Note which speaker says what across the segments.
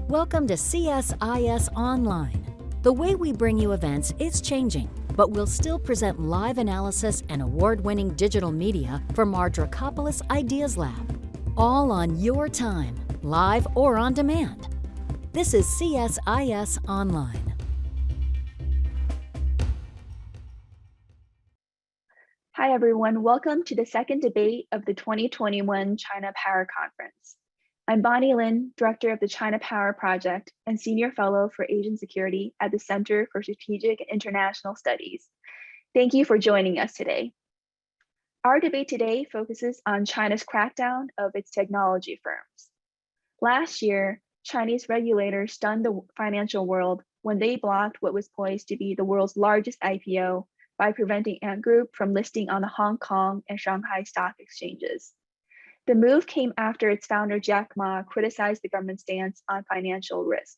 Speaker 1: Welcome to CSIS Online. The way we bring you events is changing, but we'll still present live analysis and award-winning digital media from our Dracopolis Ideas Lab. All on your time, live or on demand. This is CSIS Online.
Speaker 2: Hi, everyone. Welcome to the second debate of the 2021 China Power Conference. I'm Bonnie Lin, Director of the China Power Project and Senior Fellow for Asian Security at the Center for Strategic and International Studies. Thank you for joining us today. Our debate today focuses on China's crackdown of its technology firms. Last year, Chinese regulators stunned the financial world when they blocked what was poised to be the world's largest IPO by preventing Ant Group from listing on the Hong Kong and Shanghai stock exchanges. The move came after its founder, Jack Ma, criticized the government's stance on financial risk.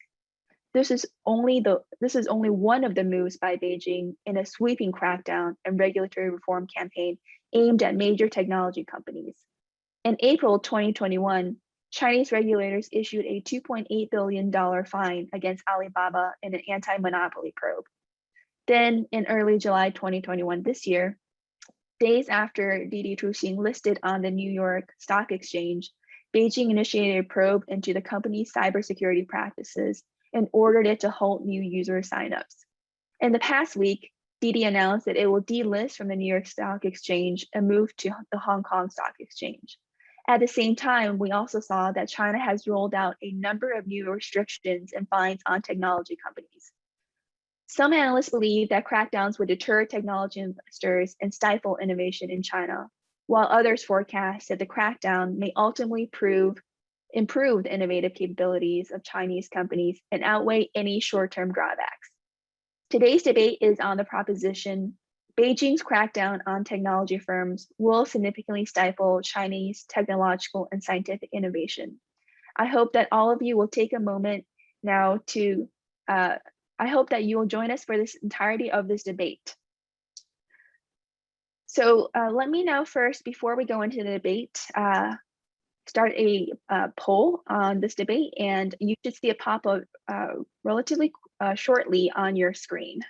Speaker 2: This is only one of the moves by Beijing in a sweeping crackdown and regulatory reform campaign aimed at major technology companies. In April 2021, Chinese regulators issued a $2.8 billion fine against Alibaba in an anti-monopoly probe. Then in early July 2021, this year, days after Didi Chuxing listed on the New York Stock Exchange, Beijing initiated a probe into the company's cybersecurity practices and ordered it to halt new user signups. In the past week, Didi announced that it will delist from the New York Stock Exchange and move to the Hong Kong Stock Exchange. At the same time, we also saw that China has rolled out a number of new restrictions and fines on technology companies. Some analysts believe that crackdowns would deter technology investors and stifle innovation in China, while others forecast that the crackdown may ultimately improve the innovative capabilities of Chinese companies and outweigh any short-term drawbacks. Today's debate is on the proposition Beijing's crackdown on technology firms will significantly stifle Chinese technological and scientific innovation. I hope that all of you will take a moment now to I hope that you will join us for this entirety of this debate. So let me now first, before we go into the debate, start a poll on this debate, and you should see it pop up relatively shortly on your screen.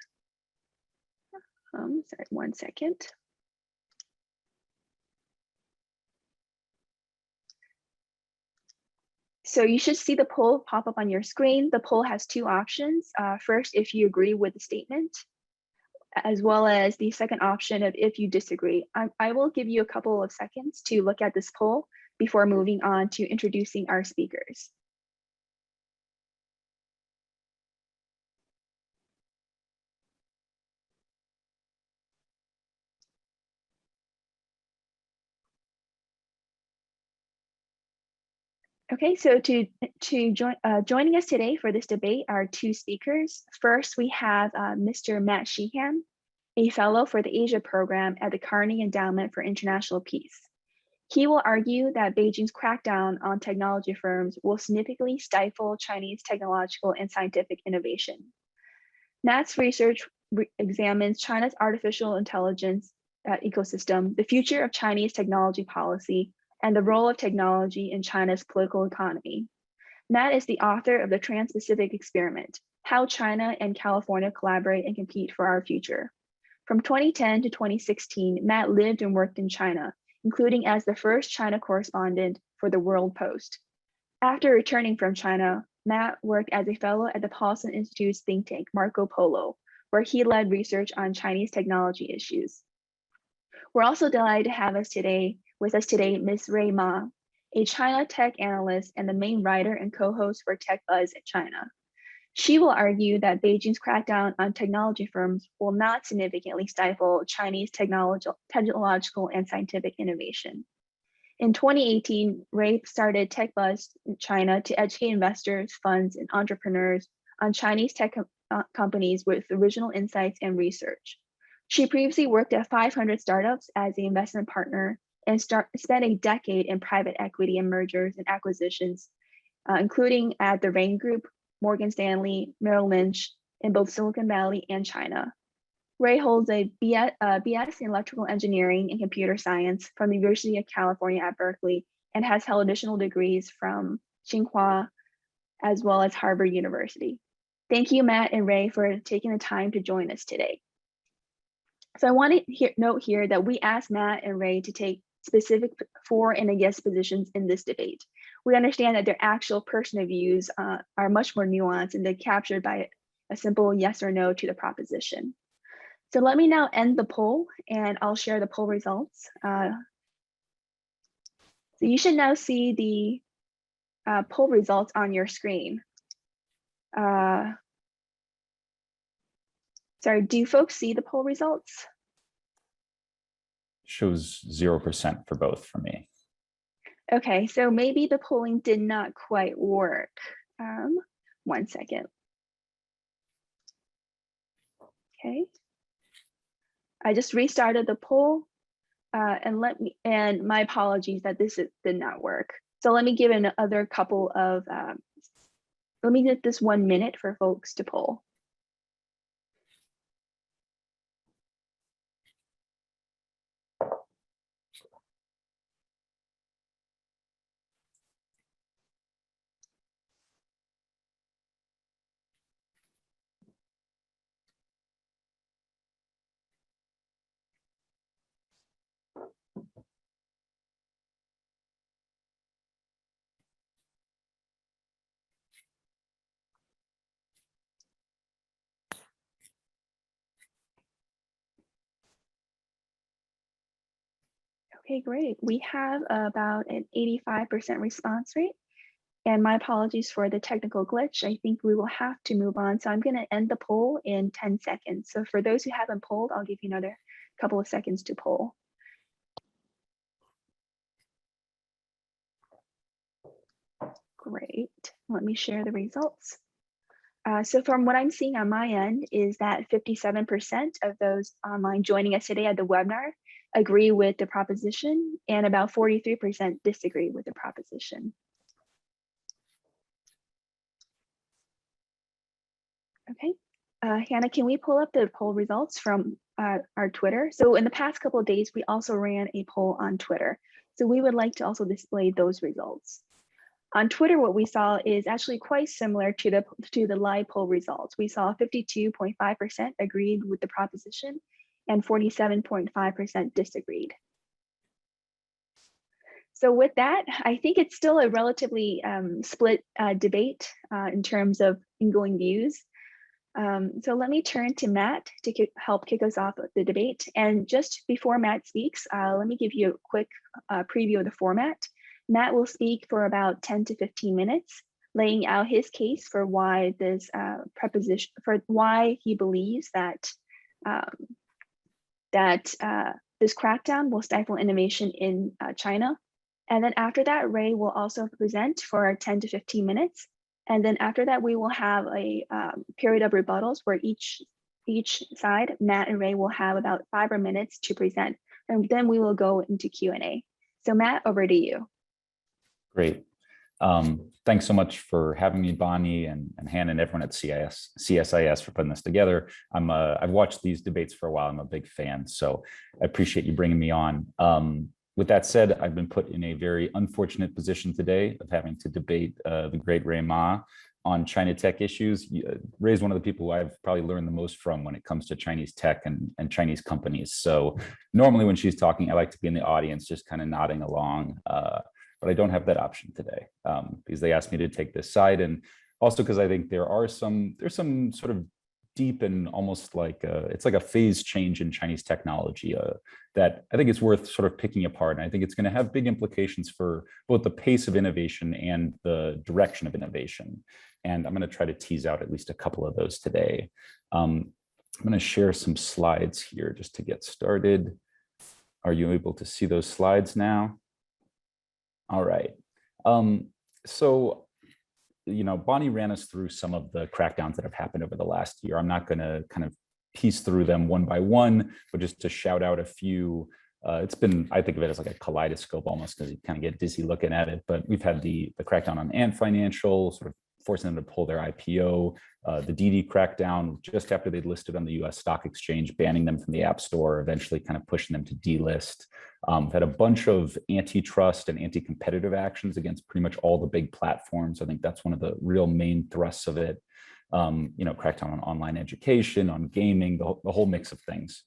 Speaker 2: Sorry, 1 second. So you should see the poll pop up on your screen. The poll has two options. First, if you agree with the statement, as well as the second option of if you disagree. I will give you a couple of seconds to look at this poll before moving on to introducing our speakers. Okay, so joining us today for this debate are two speakers. First, we have Mr. Matt Sheehan, a fellow for the Asia program at the Carnegie Endowment for International Peace. He will argue that Beijing's crackdown on technology firms will significantly stifle Chinese technological and scientific innovation. Matt's research examines China's artificial intelligence ecosystem, the future of Chinese technology policy, and the role of technology in China's political economy. Matt is the author of The Trans-Pacific Experiment, How China and California Collaborate and Compete for Our Future. From 2010 to 2016, Matt lived and worked in China, including as the first China correspondent for the World Post. After returning from China, Matt worked as a fellow at the Paulson Institute's think tank, Marco Polo, where he led research on Chinese technology issues. We're also delighted to have with us today, Ms. Ray Ma, a China tech analyst and the main writer and co-host for Tech Buzz in China. She will argue that Beijing's crackdown on technology firms will not significantly stifle Chinese technological and scientific innovation. In 2018, Ray started Tech Buzz in China to educate investors, funds, and entrepreneurs on Chinese tech companies with original insights and research. She previously worked at 500 startups as an investment partner and spent a decade in private equity and mergers and acquisitions, including at the Rain Group, Morgan Stanley, Merrill Lynch, in both Silicon Valley and China. Ray holds a BS in electrical engineering and computer science from the University of California at Berkeley and has held additional degrees from Tsinghua, as well as Harvard University. Thank you, Matt and Ray, for taking the time to join us today. So I want to note here that we asked Matt and Ray to take specific for and against positions in this debate. We understand that their actual personal views are much more nuanced and they're captured by a simple yes or no to the proposition. So let me now end the poll and I'll share the poll results. So you should now see the poll results on your screen. Sorry, do folks see the poll results?
Speaker 3: Shows 0% for both for me.
Speaker 2: Okay, so maybe the polling did not quite work. 1 second. Okay. I just restarted the poll and my apologies that this did not work. So let me give another couple of, let me get this 1 minute for folks to poll. Okay, great. We have about an 85% response rate. And my apologies for the technical glitch. I think we will have to move on. So I'm going to end the poll in 10 seconds. So for those who haven't polled, I'll give you another couple of seconds to poll. Great. Let me share the results. So from what I'm seeing on my end is that 57% of those online joining us today at the webinar agree with the proposition and about 43% disagree with the proposition. Okay, Hannah, can we pull up the poll results from our Twitter? So in the past couple of days, we also ran a poll on Twitter. So we would like to also display those results. On Twitter, what we saw is actually quite similar to the live poll results. We saw 52.5% agreed with the proposition and 47.5% disagreed. So with that, I think it's still a relatively split debate in terms of ingoing views. So let me turn to Matt to help kick us off the debate. And just before Matt speaks, let me give you a quick preview of the format. Matt will speak for about 10 to 15 minutes, laying out his case for why this why he believes that this crackdown will stifle innovation in China. And then after that, Ray will also present for 10 to 15 minutes. And then after that, we will have a period of rebuttals where each side, Matt and Ray, will have about 5 minutes to present. And then we will go into Q&A. So Matt, over to you.
Speaker 3: Great. Thanks so much for having me, Bonnie and Hannah and everyone at CSIS for putting this together. I've watched these debates for a while. I'm a big fan, so I appreciate you bringing me on. With that said, I've been put in a very unfortunate position today of having to debate the great Ray Ma on China tech issues. Ray's one of the people who I've probably learned the most from when it comes to Chinese tech and Chinese companies. So normally when she's talking, I like to be in the audience, just kind of nodding along. But I don't have that option today because they asked me to take this side, and also because I think there's some sort of deep and almost like it's like a phase change in Chinese technology that I think it's worth sort of picking apart. And I think it's going to have big implications for both the pace of innovation and the direction of innovation. And I'm going to try to tease out at least a couple of those today. I'm going to share some slides here just to get started. Are you able to see those slides now? All right. So, you know, Bonnie ran us through some of the crackdowns that have happened over the last year. I'm not going to kind of piece through them one by one, but just to shout out a few. It's been, I think of it as like a kaleidoscope almost, because you kind of get dizzy looking at it. But we've had the crackdown on Ant Financial, sort of forcing them to pull their IPO, the DD crackdown just after they'd listed on the US stock exchange, banning them from the App Store, eventually kind of pushing them to delist. Had a bunch of antitrust and anti-competitive actions against pretty much all the big platforms. I think that's one of the real main thrusts of it. Crackdown on online education, on gaming, the whole mix of things.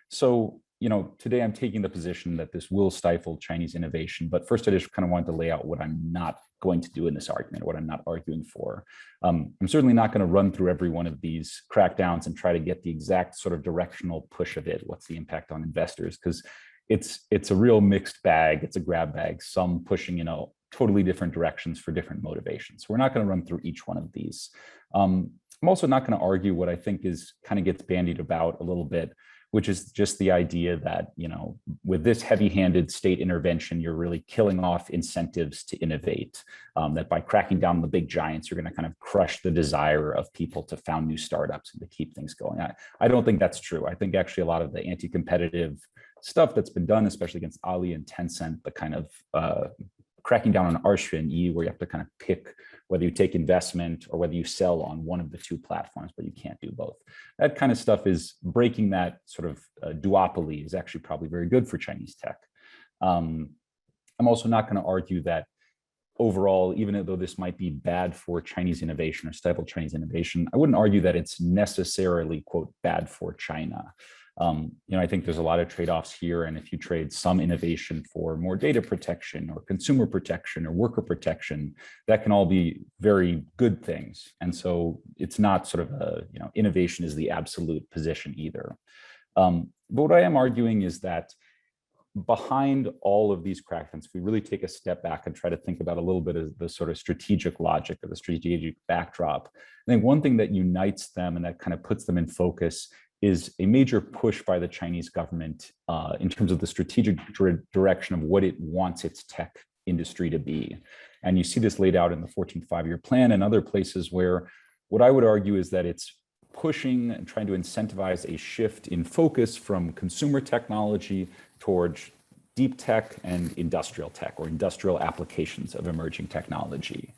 Speaker 3: So, today I'm taking the position that this will stifle Chinese innovation. But first, I just kind of wanted to lay out what I'm not going to do in this argument, what I'm not arguing for. I'm certainly not going to run through every one of these crackdowns and try to get the exact sort of directional push of it. What's the impact on investors? Because it's a real mixed bag. It's a grab bag, some pushing, totally different directions for different motivations. We're not going to run through each one of these. I'm also not going to argue what I think is kind of gets bandied about a little bit, which is just the idea that, with this heavy-handed state intervention, you're really killing off incentives to innovate, that by cracking down on the big giants, you're going to kind of crush the desire of people to found new startups and to keep things going. I don't think that's true. I think actually a lot of the anti-competitive stuff that's been done, especially against Ali and Tencent, the kind of cracking down on Arsha and E, where you have to kind of pick whether you take investment or whether you sell on one of the two platforms, but you can't do both. That kind of stuff is breaking that sort of duopoly is actually probably very good for Chinese tech. I'm also not going to argue that overall, even though this might be bad for Chinese innovation or stifle Chinese innovation, I wouldn't argue that it's necessarily, quote, bad for China. I think there's a lot of trade-offs here. And if you trade some innovation for more data protection or consumer protection or worker protection, that can all be very good things. And so it's not sort of innovation is the absolute position either. But what I am arguing is that behind all of these crackdowns, if we really take a step back and try to think about a little bit of the sort of strategic logic or the strategic backdrop, I think one thing that unites them and that kind of puts them in focus is a major push by the Chinese government in terms of the strategic direction of what it wants its tech industry to be. And you see this laid out in the 14th Five-Year Plan and other places where what I would argue is that it's pushing and trying to incentivize a shift in focus from consumer technology towards deep tech and industrial tech or industrial applications of emerging technology.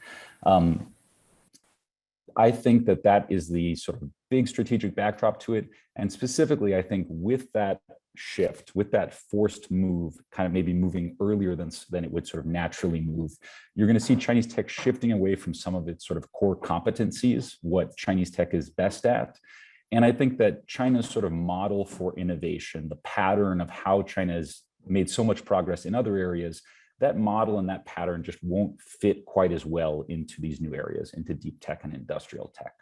Speaker 3: I think that that is the sort of big strategic backdrop to it. And specifically, I think with that shift, with that forced move, kind of maybe moving earlier than it would sort of naturally move, you're going to see Chinese tech shifting away from some of its sort of core competencies, what Chinese tech is best at. And I think that China's sort of model for innovation, the pattern of how China has made so much progress in other areas, that model and that pattern just won't fit quite as well into these new areas, into deep tech and industrial tech.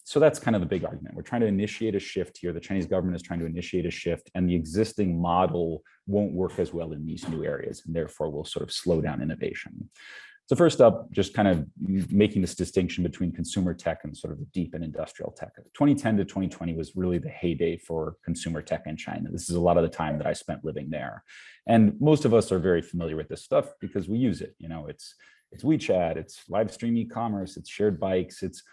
Speaker 3: So that's kind of the big argument. We're trying to initiate a shift here. The Chinese government is trying to initiate a shift, and the existing model won't work as well in these new areas, and therefore will sort of slow down innovation. So first up, just kind of making this distinction between consumer tech and sort of the deep and industrial tech. 2010 to 2020 was really the heyday for consumer tech in China. This is a lot of the time that I spent living there. And most of us are very familiar with this stuff because we use it. It's WeChat, it's live stream e-commerce, it's shared bikes, it's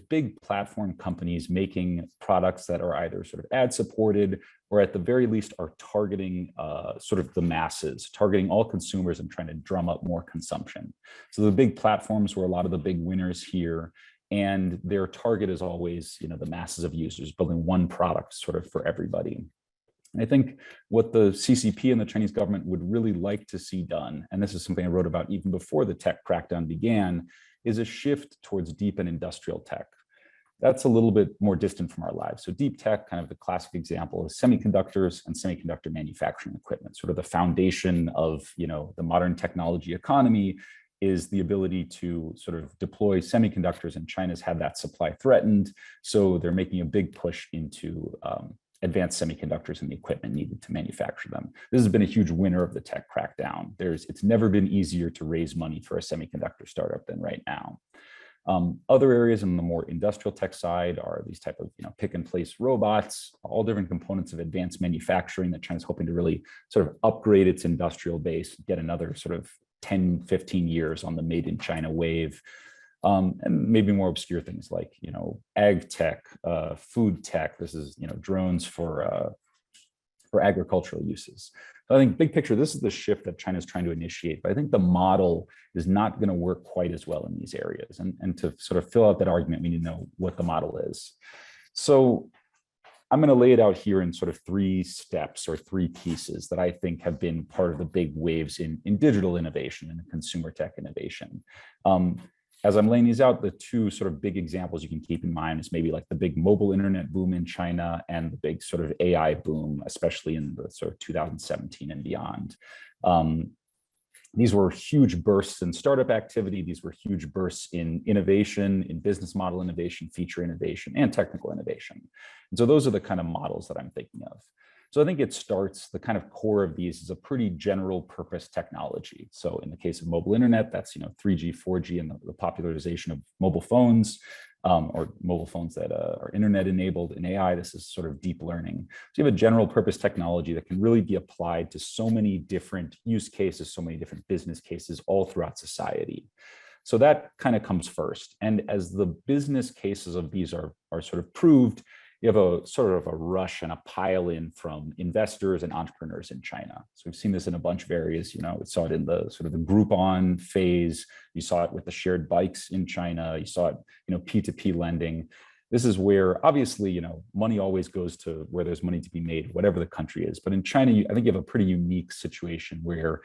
Speaker 3: big platform companies making products that are either sort of ad supported or at the very least are targeting sort of the masses, targeting all consumers and trying to drum up more consumption. So the big platforms were a lot of the big winners here, and their target is always, the masses of users, building one product sort of for everybody. And I think what the CCP and the Chinese government would really like to see done, and this is something I wrote about even before the tech crackdown began, is a shift towards deep and industrial tech. That's a little bit more distant from our lives. So deep tech, kind of the classic example is semiconductors and semiconductor manufacturing equipment. Sort of the foundation of, the modern technology economy is the ability to sort of deploy semiconductors, and China's had that supply threatened. So they're making a big push into advanced semiconductors and the equipment needed to manufacture them. This has been a huge winner of the tech crackdown. It's never been easier to raise money for a semiconductor startup than right now. Other areas in the more industrial tech side are these type of pick and place robots, all different components of advanced manufacturing that China's hoping to really sort of upgrade its industrial base, get another sort of 10, 15 years on the made in China wave. And maybe more obscure things like, ag tech, food tech. This is, drones for for agricultural uses. So I think big picture, this is the shift that China's trying to initiate, but I think the model is not going to work quite as well in these areas. And to sort of fill out that argument, we need to know what the model is. So I'm going to lay it out here in sort of 3 steps or 3 pieces that I think have been part of the big waves in digital innovation and consumer tech innovation. As I'm laying these out, the 2 sort of big examples you can keep in mind is maybe like the big mobile internet boom in China and the big sort of AI boom, especially in the sort of 2017 and beyond. These were huge bursts in startup activity. These were huge bursts in innovation, in business model innovation, feature innovation, and technical innovation. And so those are the kind of models that I'm thinking of. So I think it starts, the kind of core of these is a pretty general purpose technology. So in the case of mobile internet, that's 3G, 4G, and the popularization of mobile phones, or mobile phones that are internet enabled. In AI, this is sort of deep learning. So you have a general purpose technology that can really be applied to so many different use cases, so many different business cases all throughout society. So that kind of comes first. And as the business cases of these are sort of proved, you have a sort of a rush and a pile in from investors and entrepreneurs in China. So we've seen this in a bunch of areas. We saw it in the sort of the Groupon phase. You saw it with the shared bikes in China. You saw it, P2P lending. This is where obviously, money always goes to where there's money to be made, whatever the country is. But in China, I think you have a pretty unique situation where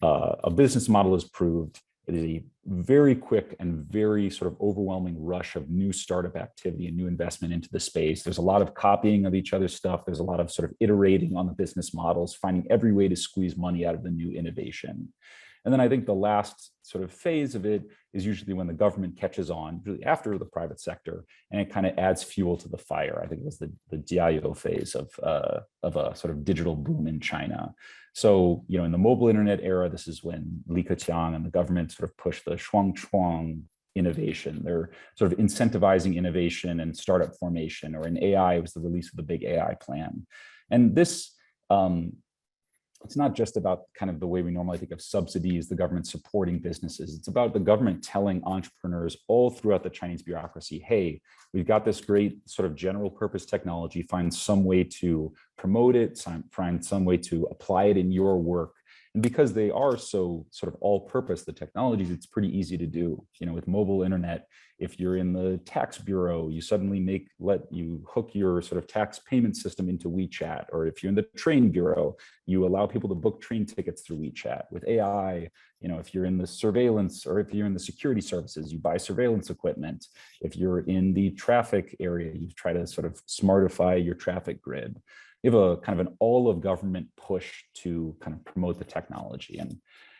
Speaker 3: a business model is proved. It is a very quick and very sort of overwhelming rush of new startup activity and new investment into the space. There's a lot of copying of each other's stuff. There's a lot of sort of iterating on the business models, finding every way to squeeze money out of the new innovation. And then I think the last sort of phase of it is usually when the government catches on, really after the private sector, and it kind of adds fuel to the fire. I think it was the Jiayou phase of a sort of digital boom in China. So, in the mobile internet era, this is when Li Keqiang and the government sort of pushed the Shuangchuang innovation. They're sort of incentivizing innovation and startup formation, or in AI, it was the release of the big AI plan. And this, it's not just about kind of the way we normally think of subsidies, the government supporting businesses. It's about the government telling entrepreneurs all throughout the Chinese bureaucracy, hey, we've got this great sort of general purpose technology, find some way to promote it, find some way to apply it in your work. And because they are so sort of all purpose, the technologies, it's pretty easy to do. With mobile internet, if you're in the tax bureau, you suddenly let you hook your sort of tax payment system into WeChat. Or if you're in the train bureau, you allow people to book train tickets through WeChat. With AI, if you're in the surveillance, or if you're in the security services, you buy surveillance equipment. If you're in the traffic area, you try to sort of smartify your traffic grid. You have a kind of an all of government push to kind of promote the technology. And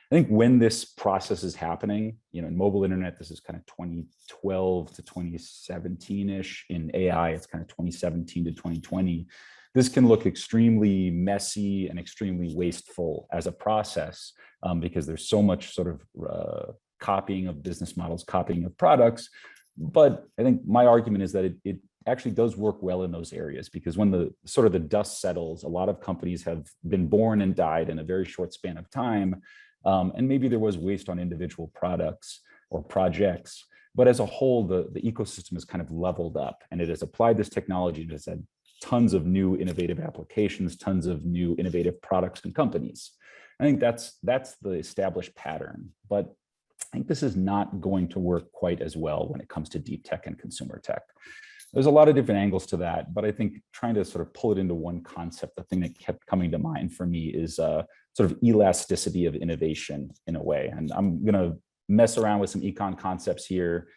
Speaker 3: I think when this process is happening, in mobile internet, this is kind of 2012 to 2017-ish. In AI, it's kind of 2017 to 2020. This can look extremely messy and extremely wasteful as a process, because there's so much sort of copying of business models, copying of products. But I think my argument is that it actually does work well in those areas, because when the sort of the dust settles, a lot of companies have been born and died in a very short span of time. And maybe there was waste on individual products or projects, but as a whole, the ecosystem is kind of leveled up, and it has applied this technology and has had tons of new innovative applications, tons of new innovative products and companies. I think that's the established pattern, but I think this is not going to work quite as well when it comes to deep tech and consumer tech. There's a lot of different angles to that, but I think trying to sort of pull it into one concept, the thing that kept coming to mind for me is sort of elasticity of innovation in a way. And I'm going to mess around with some econ concepts here.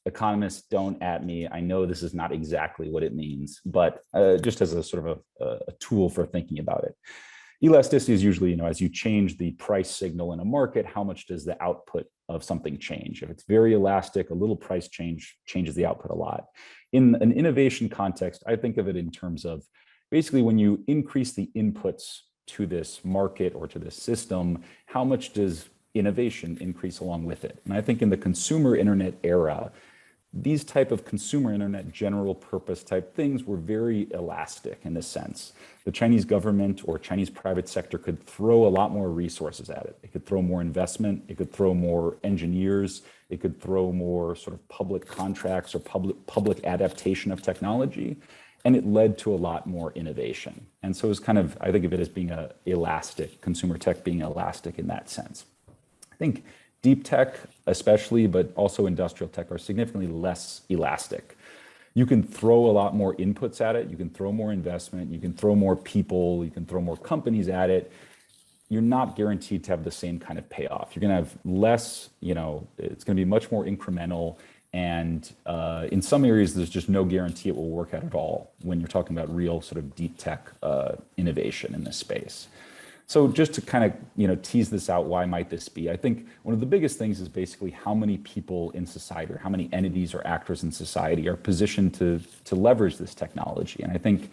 Speaker 3: Economists, don't at me. I know this is not exactly what it means, but just as a sort of a tool for thinking about it. Elasticity is usually, as you change the price signal in a market, how much does the output of something change? If it's very elastic, a little price change changes the output a lot. In an innovation context, I think of it in terms of basically when you increase the inputs to this market or to this system, how much does innovation increase along with it? And I think in the consumer internet era, these type of consumer internet general purpose type things were very elastic in this sense. The Chinese government or Chinese private sector could throw a lot more resources at it. It could throw more investment, it could throw more engineers, it could throw more sort of public contracts or public adaptation of technology. and it led to a lot more innovation. And so it was kind of, I think of it as being elastic, consumer tech being elastic in that sense. I think deep tech especially, but also industrial tech are significantly less elastic. You can throw a lot more inputs at it, you can throw more investment, you can throw more people, you can throw more companies at it. You're not guaranteed to have the same kind of payoff. You're going to have less, it's going to be much more incremental. And in some areas, there's just no guarantee it will work out at all when you're talking about real sort of deep tech innovation in this space. So just to kind of tease this out, why might this be? I think one of the biggest things is basically how many people in society or how many entities or actors in society are positioned to leverage this technology. And I think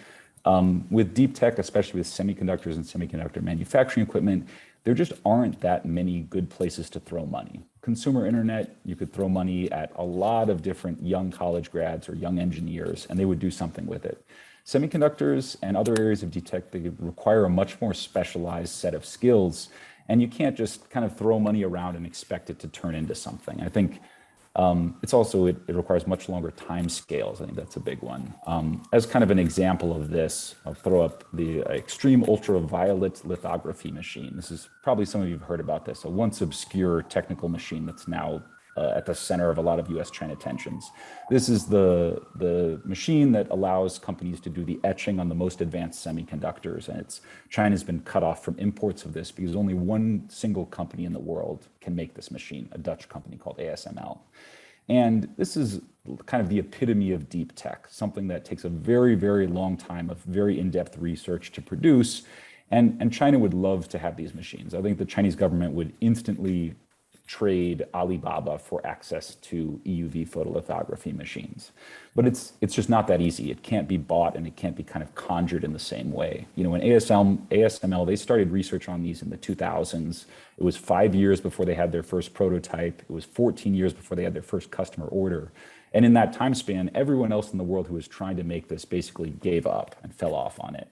Speaker 3: with deep tech, especially with semiconductors and semiconductor manufacturing equipment, there just aren't that many good places to throw money. Consumer internet, you could throw money at a lot of different young college grads or young engineers, and they would do something with it. Semiconductors and other areas of deep tech, they require a much more specialized set of skills, and you can't just kind of throw money around and expect it to turn into something. I think it's also, it requires much longer time scales. I think that's a big one. As kind of an example of this, I'll throw up the extreme ultraviolet lithography machine. This is probably some of you have heard about this, a once obscure technical machine that's now at the center of a lot of US-China tensions. This is the machine that allows companies to do the etching on the most advanced semiconductors. And China's been cut off from imports of this because only one single company in the world can make this machine, a Dutch company called ASML. And this is kind of the epitome of deep tech, something that takes a very, very long time of very in-depth research to produce. And China would love to have these machines. I think the Chinese government would instantly trade Alibaba for access to EUV photolithography machines. But it's just not that easy. It can't be bought and it can't be kind of conjured in the same way. When ASML, they started research on these in the 2000s. It was 5 years before they had their first prototype. It was 14 years before they had their first customer order. And in that time span, everyone else in the world who was trying to make this basically gave up and fell off on it.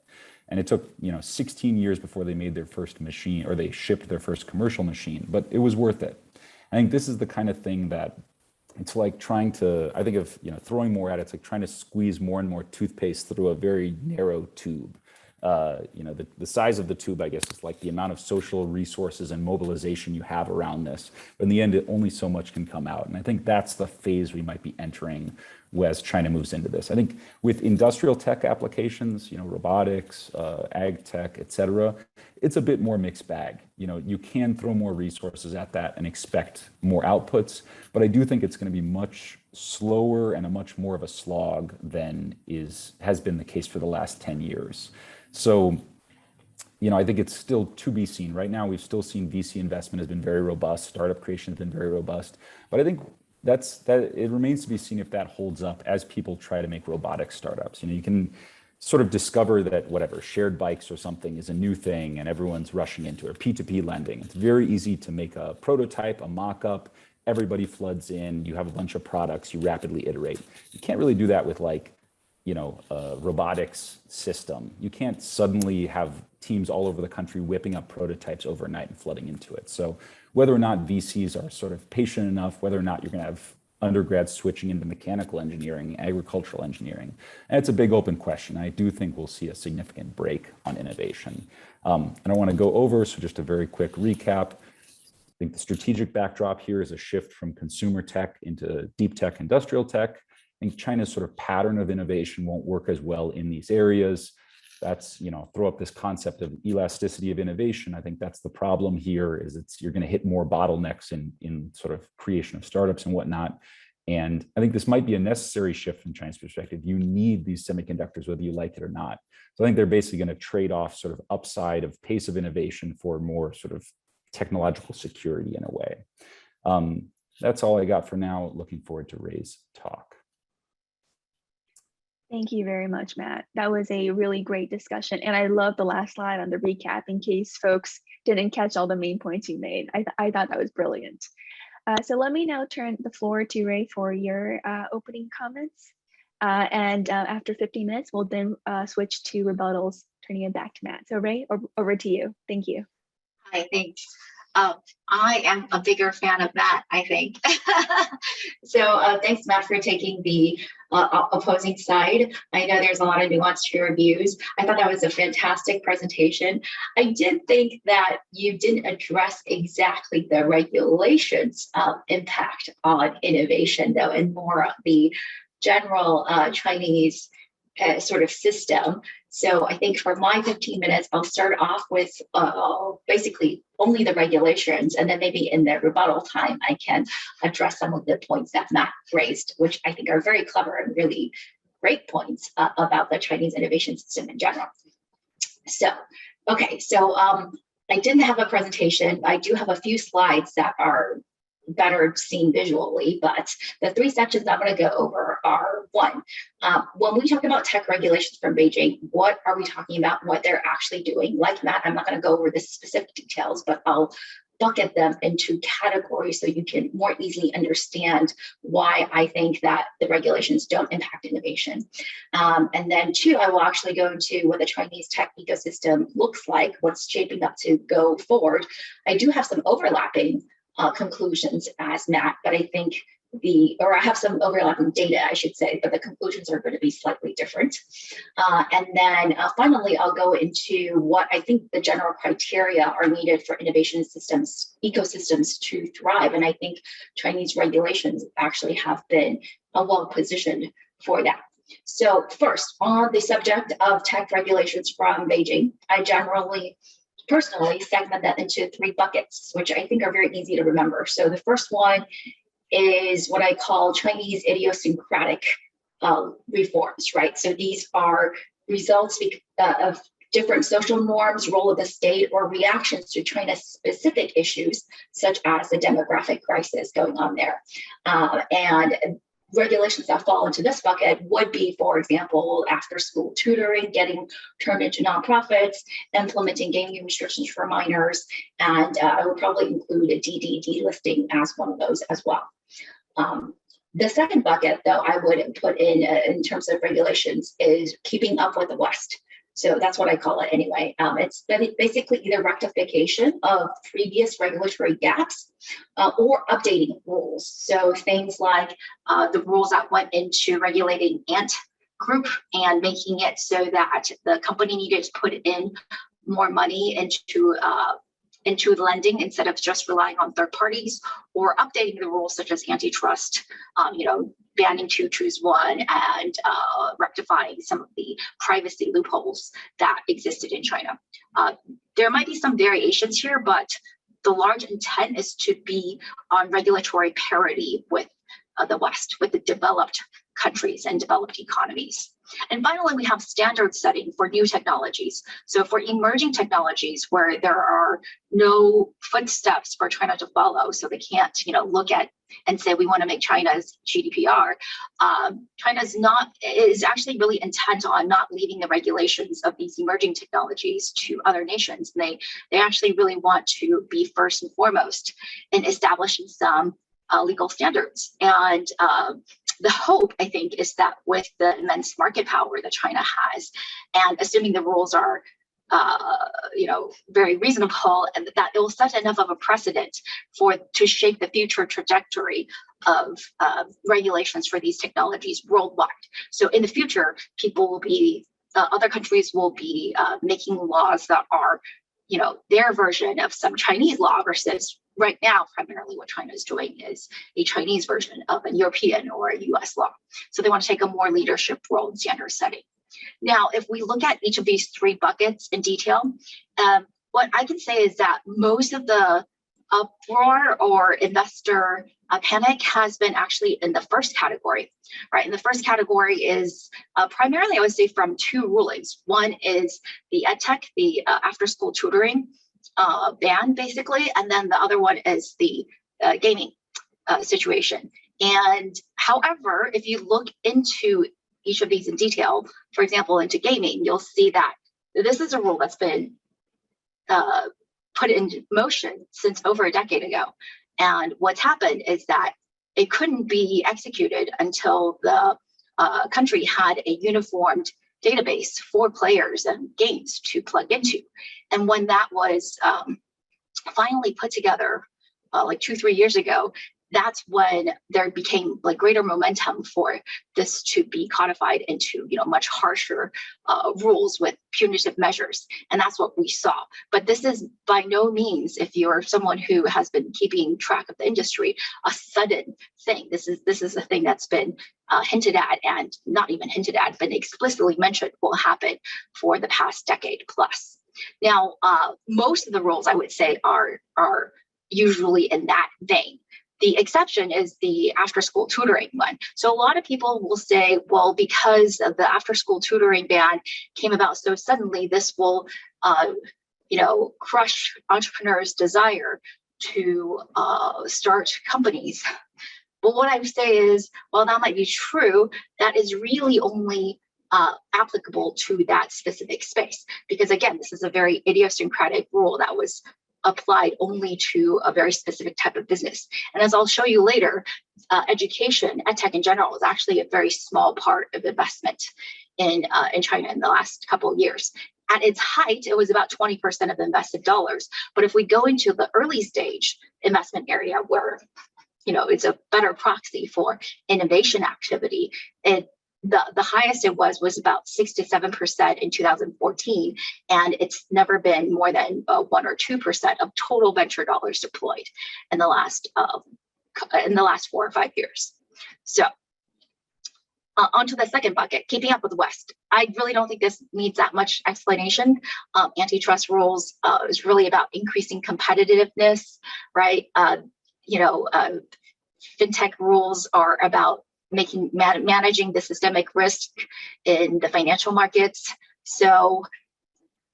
Speaker 3: And it took 16 years before they made their first machine, or they shipped their first commercial machine, but it was worth it. I think this is the kind of thing that it's like trying to, I think of, throwing more at it, it's like trying to squeeze more and more toothpaste through a very narrow tube. The size of the tube, I guess, is like the amount of social resources and mobilization you have around this. But in the end, only so much can come out. And I think that's the phase we might be entering as China moves into this. I think with industrial tech applications, robotics, ag tech, et cetera, it's a bit more mixed bag. You can throw more resources at that and expect more outputs, but I do think it's going to be much slower and a much more of a slog than has been the case for the last 10 years. So, I think it's still to be seen. Right now, we've still seen VC investment has been very robust, startup creation has been very robust, but I think it remains to be seen if that holds up as people try to make robotic startups. You can sort of discover that shared bikes or something is a new thing and everyone's rushing into it. P2P lending. It's very easy to make a prototype, a mock-up, everybody floods in, you have a bunch of products, you rapidly iterate. You can't really do that with a robotics system. You can't suddenly have teams all over the country whipping up prototypes overnight and flooding into it. So whether or not VCs are sort of patient enough, whether or not you're going to have undergrads switching into mechanical engineering, agricultural engineering, and it's a big open question. I do think we'll see a significant break on innovation. And I want to go over, so just a very quick recap. I think the strategic backdrop here is a shift from consumer tech into deep tech, industrial tech. I think China's sort of pattern of innovation won't work as well in these areas. That's, throw up this concept of elasticity of innovation. I think that's the problem here, is you're going to hit more bottlenecks in sort of creation of startups and whatnot. And I think this might be a necessary shift from China's perspective. You need these semiconductors, whether you like it or not. So I think they're basically going to trade off sort of upside of pace of innovation for more sort of technological security in a way. That's all I got for now. Looking forward to Ray's talk.
Speaker 2: Thank you very much, Matt. That was a really great discussion. And I love the last slide on the recap in case folks didn't catch all the main points you made. I thought that was brilliant. So let me now turn the floor to Ray for your opening comments. And after 15 minutes, we'll then switch to rebuttals, turning it back to Matt. So Ray, over to you. Thank you.
Speaker 4: Hi, thanks. I am a bigger fan of that, I think. So thanks, Matt, for taking the opposing side. I know there's a lot of nuance to your views. I thought that was a fantastic presentation. I did think that you didn't address exactly the regulations impact on innovation, though, and more of the general Chinese sort of system. So I think for my 15 minutes, I'll start off with basically only the regulations, and then maybe in the rebuttal time, I can address some of the points that Matt raised, which I think are very clever and really great points about the Chinese innovation system in general. So, okay, so I didn't have a presentation. I do have a few slides that are better seen visually, but the three sections I'm going to go over are one, when we talk about tech regulations from Beijing, what are we talking about, what they're actually doing? Like Matt, I'm not going to go over the specific details, but I'll bucket them into categories so you can more easily understand why I think that the regulations don't impact innovation. And then two, I will actually go into what the Chinese tech ecosystem looks like, what's shaping up to go forward. I do have some overlapping conclusions as Matt, but I think I have some overlapping data, I should say, but the conclusions are going to be slightly different. And then finally, I'll go into what I think the general criteria are needed for innovation ecosystems to thrive. And I think Chinese regulations actually have been well positioned for that. So first, on the subject of tech regulations from Beijing, I personally segment that into three buckets, which I think are very easy to remember. So the first one is what I call Chinese idiosyncratic reforms, right? So these are results of different social norms, role of the state, or reactions to China's specific issues, such as the demographic crisis going on there. And regulations that fall into this bucket would be, for example, after-school tutoring, getting turned into nonprofits, implementing gaming restrictions for minors, and I would probably include a DD listing as one of those as well. The second bucket, though, I would put in terms of regulations is keeping up with the West. So that's what I call it anyway. It's basically either rectification of previous regulatory gaps or updating rules. So things like the rules that went into regulating Ant Group and making it so that the company needed to put in more money into lending instead of just relying on third parties, or updating the rules such as antitrust, banning two, choose one, and rectifying some of the privacy loopholes that existed in China. There might be some variations here, but the large intent is to be on regulatory parity with the West, with the developed countries and developed economies. And finally, we have standard setting for new technologies. So for emerging technologies where there are no footsteps for China to follow, so they can't, look at and say we want to make China's GDPR. China is actually really intent on not leaving the regulations of these emerging technologies to other nations. And they actually really want to be first and foremost in establishing some legal standards. And the hope, I think, is that with the immense market power that China has, and assuming the rules are, very reasonable, and that it will set enough of a precedent to shape the future trajectory of regulations for these technologies worldwide. So in the future, other countries will be making laws that are, their version of some Chinese law versus right now, primarily what China is doing is a Chinese version of a European or a US law. So they want to take a more leadership role in standard setting. Now, if we look at each of these three buckets in detail, what I can say is that most of the uproar or investor panic has been actually in the first category, right? And the first category is primarily, I would say, from two rulings. One is the EdTech, the after-school tutoring ban, basically, and then the other one is the gaming situation. And however, if you look into each of these in detail, for example, into gaming, you'll see that this is a rule that's been put into motion since over a decade ago. And what's happened is that it couldn't be executed until the country had a uniformed database for players and games to plug into. And when that was finally put together like 2-3 years ago, that's when there became like greater momentum for this to be codified into, much harsher rules with punitive measures. And that's what we saw. But this is by no means, if you're someone who has been keeping track of the industry, a sudden thing. This is a thing that's been hinted at, and not even hinted at, but explicitly mentioned will happen for the past decade plus. Now, most of the rules, I would say, are usually in that vein. The exception is the after-school tutoring one. So a lot of people will say, well, because of the after-school tutoring ban came about so suddenly, this will, crush entrepreneurs' desire to start companies. But what I would say is, while that might be true, that is really only applicable to that specific space. Because again, this is a very idiosyncratic rule that was applied only to a very specific type of business. And as I'll show you later, education, edtech in general, is actually a very small part of investment in China in the last couple of years. At its height, it was about 20% of invested dollars. But if we go into the early stage investment area where, it's a better proxy for innovation activity, the highest it was about 6 to 7% in 2014, and it's never been more than 1 or 2% of total venture dollars deployed in the last 4 or 5 years. So onto the second bucket, keeping up with the West. I really don't think this needs that much explanation. Antitrust rules is really about increasing competitiveness, right? Fintech rules are about managing the systemic risk in the financial markets. So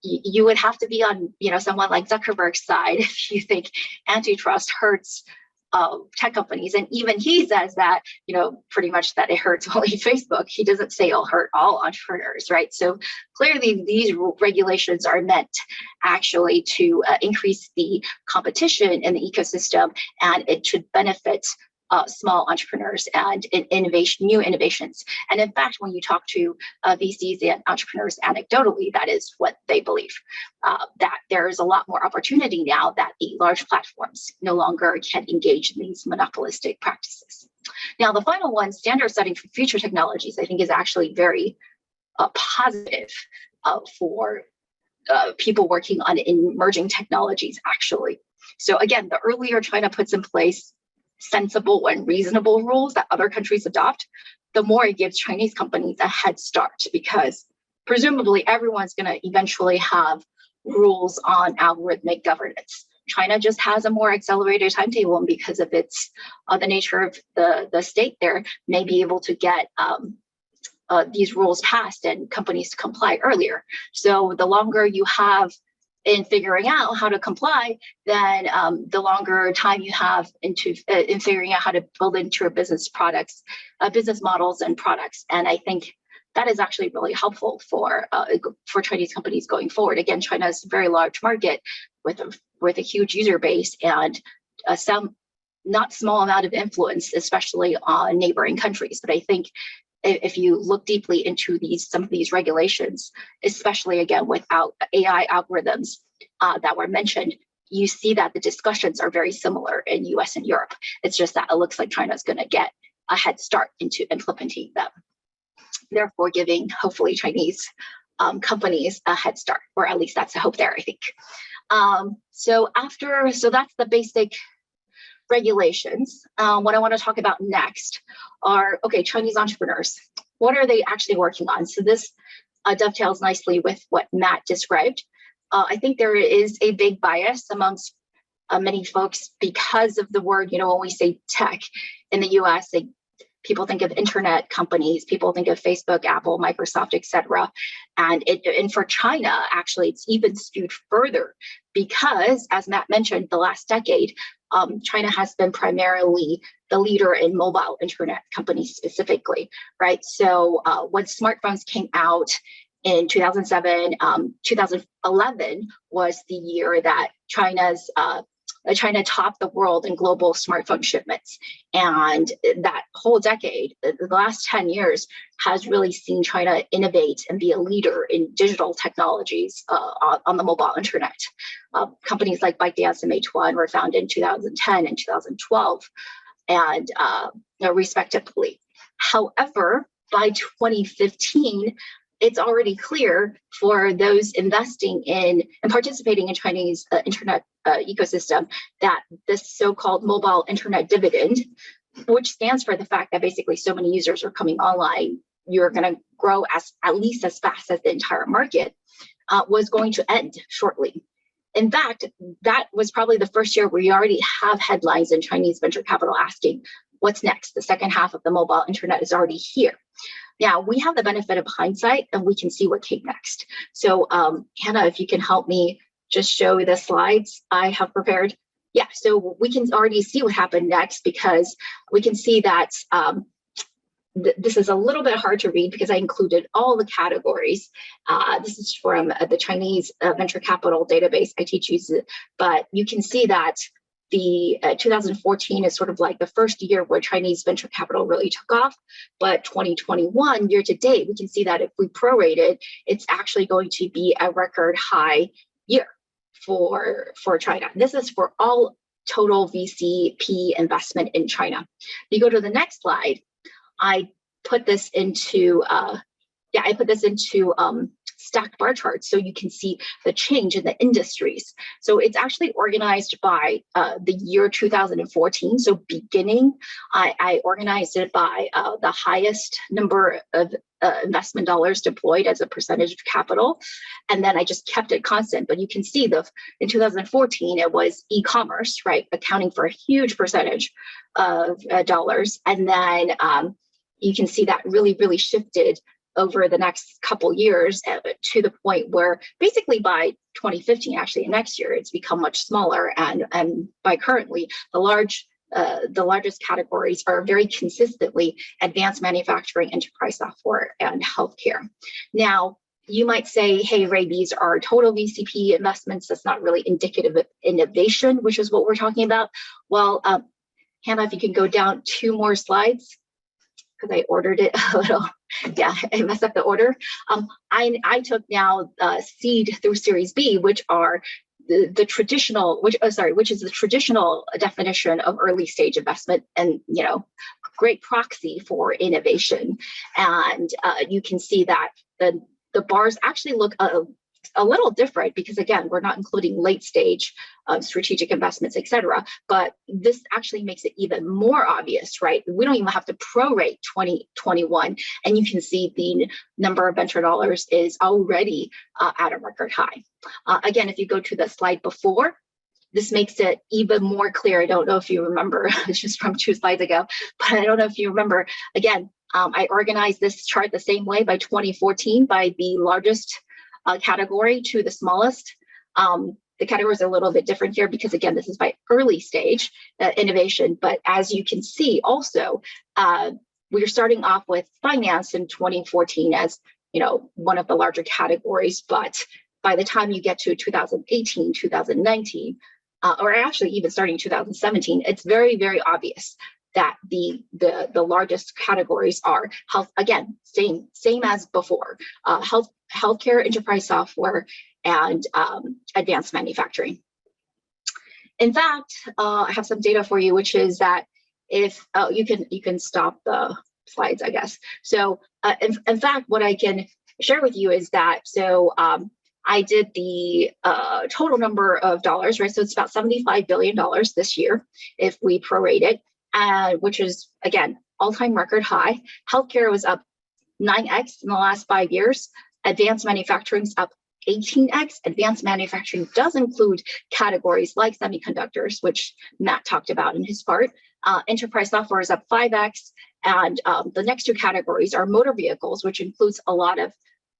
Speaker 4: you would have to be on, someone like Zuckerberg's side if you think antitrust hurts tech companies. And even he says that, pretty much that it hurts only Facebook. He doesn't say it'll hurt all entrepreneurs, right? So clearly these regulations are meant actually to increase the competition in the ecosystem, and it should benefit small entrepreneurs and new innovations. And in fact, when you talk to VCs and entrepreneurs anecdotally, that is what they believe, that there is a lot more opportunity now that the large platforms no longer can engage in these monopolistic practices. Now, the final one, standard setting for future technologies, I think is actually very positive for people working on emerging technologies, actually. So again, the earlier China puts in place sensible and reasonable rules that other countries adopt, the more it gives Chinese companies a head start, because presumably everyone's going to eventually have rules on algorithmic governance. China just has a more accelerated timetable, and because of its the nature of the state there, may be able to get these rules passed and companies to comply earlier. So the longer you have in figuring out how to comply, then the longer time you have in figuring out how to build into your business models and products. And I think that is actually really helpful for Chinese companies going forward. Again, China is a very large market with a huge user base and some not small amount of influence, especially on neighboring countries. But I think if you look deeply into some of these regulations, especially again without AI algorithms that were mentioned, you see that the discussions are very similar in US and Europe. It's just that it looks like China is going to get a head start into implementing them, therefore giving hopefully Chinese companies a head start, or at least that's the hope there, I think. So that's the basic regulations. What I want to talk about next are, Chinese entrepreneurs. What are they actually working on? So this dovetails nicely with what Matt described. I think there is a big bias amongst many folks because of the word, when we say tech in the US, people think of internet companies, people think of Facebook, Apple, Microsoft, etc. And for China, actually, it's even skewed further because, as Matt mentioned, the last decade, China has been primarily the leader in mobile internet companies specifically, right? So when smartphones came out in 2007, 2011 was the year that China's China topped the world in global smartphone shipments. And that whole decade, the last 10 years, has really seen China innovate and be a leader in digital technologies on the mobile internet. Companies like ByteDance and Meituan were founded in 2010 and 2012, and respectively. However, by 2015, it's already clear for those investing in and participating in Chinese internet ecosystem that this so-called mobile internet dividend, which stands for the fact that basically so many users are coming online, you're going to grow at least as fast as the entire market, was going to end shortly. In fact, that was probably the first year where we already have headlines in Chinese venture capital asking, what's next? The second half of the mobile internet is already here. Now, we have the benefit of hindsight, and we can see what came next. So, Hannah, if you can help me just show the slides I have prepared. Yeah, so we can already see what happened next, because we can see that this is a little bit hard to read because I included all the categories. This is from the Chinese venture capital database I teach you, but you can see that the 2014 is sort of like the first year where Chinese venture capital really took off. But 2021 year to date, we can see that if we prorate it, it's actually going to be a record high year for China. This is for all total VCP investment in China. You go to the next slide. I put this into stacked bar charts so you can see the change in the industries. So it's actually organized by the year 2014. So beginning, I organized it by the highest number of investment dollars deployed as a percentage of capital. And then I just kept it constant. But you can see in 2014, it was e-commerce, right? Accounting for a huge percentage of dollars. And then you can see that really, really shifted over the next couple years to the point where basically by 2015, actually next year, it's become much smaller. And by currently, the largest categories are very consistently advanced manufacturing, enterprise software, and healthcare. Now, you might say, hey, Ray, these are total VCP investments. That's not really indicative of innovation, which is what we're talking about. Well, Hannah, if you can go down 2 more slides, because I ordered it a little, yeah, I messed up the order. I took now seed through Series B, which are the traditional, which is the traditional definition of early stage investment, and great proxy for innovation. And you can see that the bars actually look a little different because, again, we're not including late stage strategic investments, et cetera. But this actually makes it even more obvious, right? We don't even have to prorate 2021. And you can see the number of venture dollars is already at a record high. Again, if you go to the slide before, this makes it even more clear. I don't know if you remember, it's just from 2 slides ago, but I don't know if you remember. Again, I organized this chart the same way by 2014 by the largest category to the smallest. The category is a little bit different here because, again, this is by early stage innovation. But as you can see also, we're starting off with finance in 2014 as one of the larger categories. But by the time you get to 2018, 2019, or actually even starting 2017, it's very, very obvious that the largest categories are health, again, same as before, healthcare, enterprise software, and advanced manufacturing. In fact, I have some data for you, which is that if you can stop the slides, I guess. So in fact, what I can share with you is that I did the total number of dollars, right? So it's about $75 billion this year if we prorate it. Which is, again, all-time record high. Healthcare was up 9x in the last 5 years. Advanced manufacturing is up 18x. Advanced manufacturing does include categories like semiconductors, which Matt talked about in his part. Enterprise software is up 5x. And the next 2 categories are motor vehicles, which includes a lot of,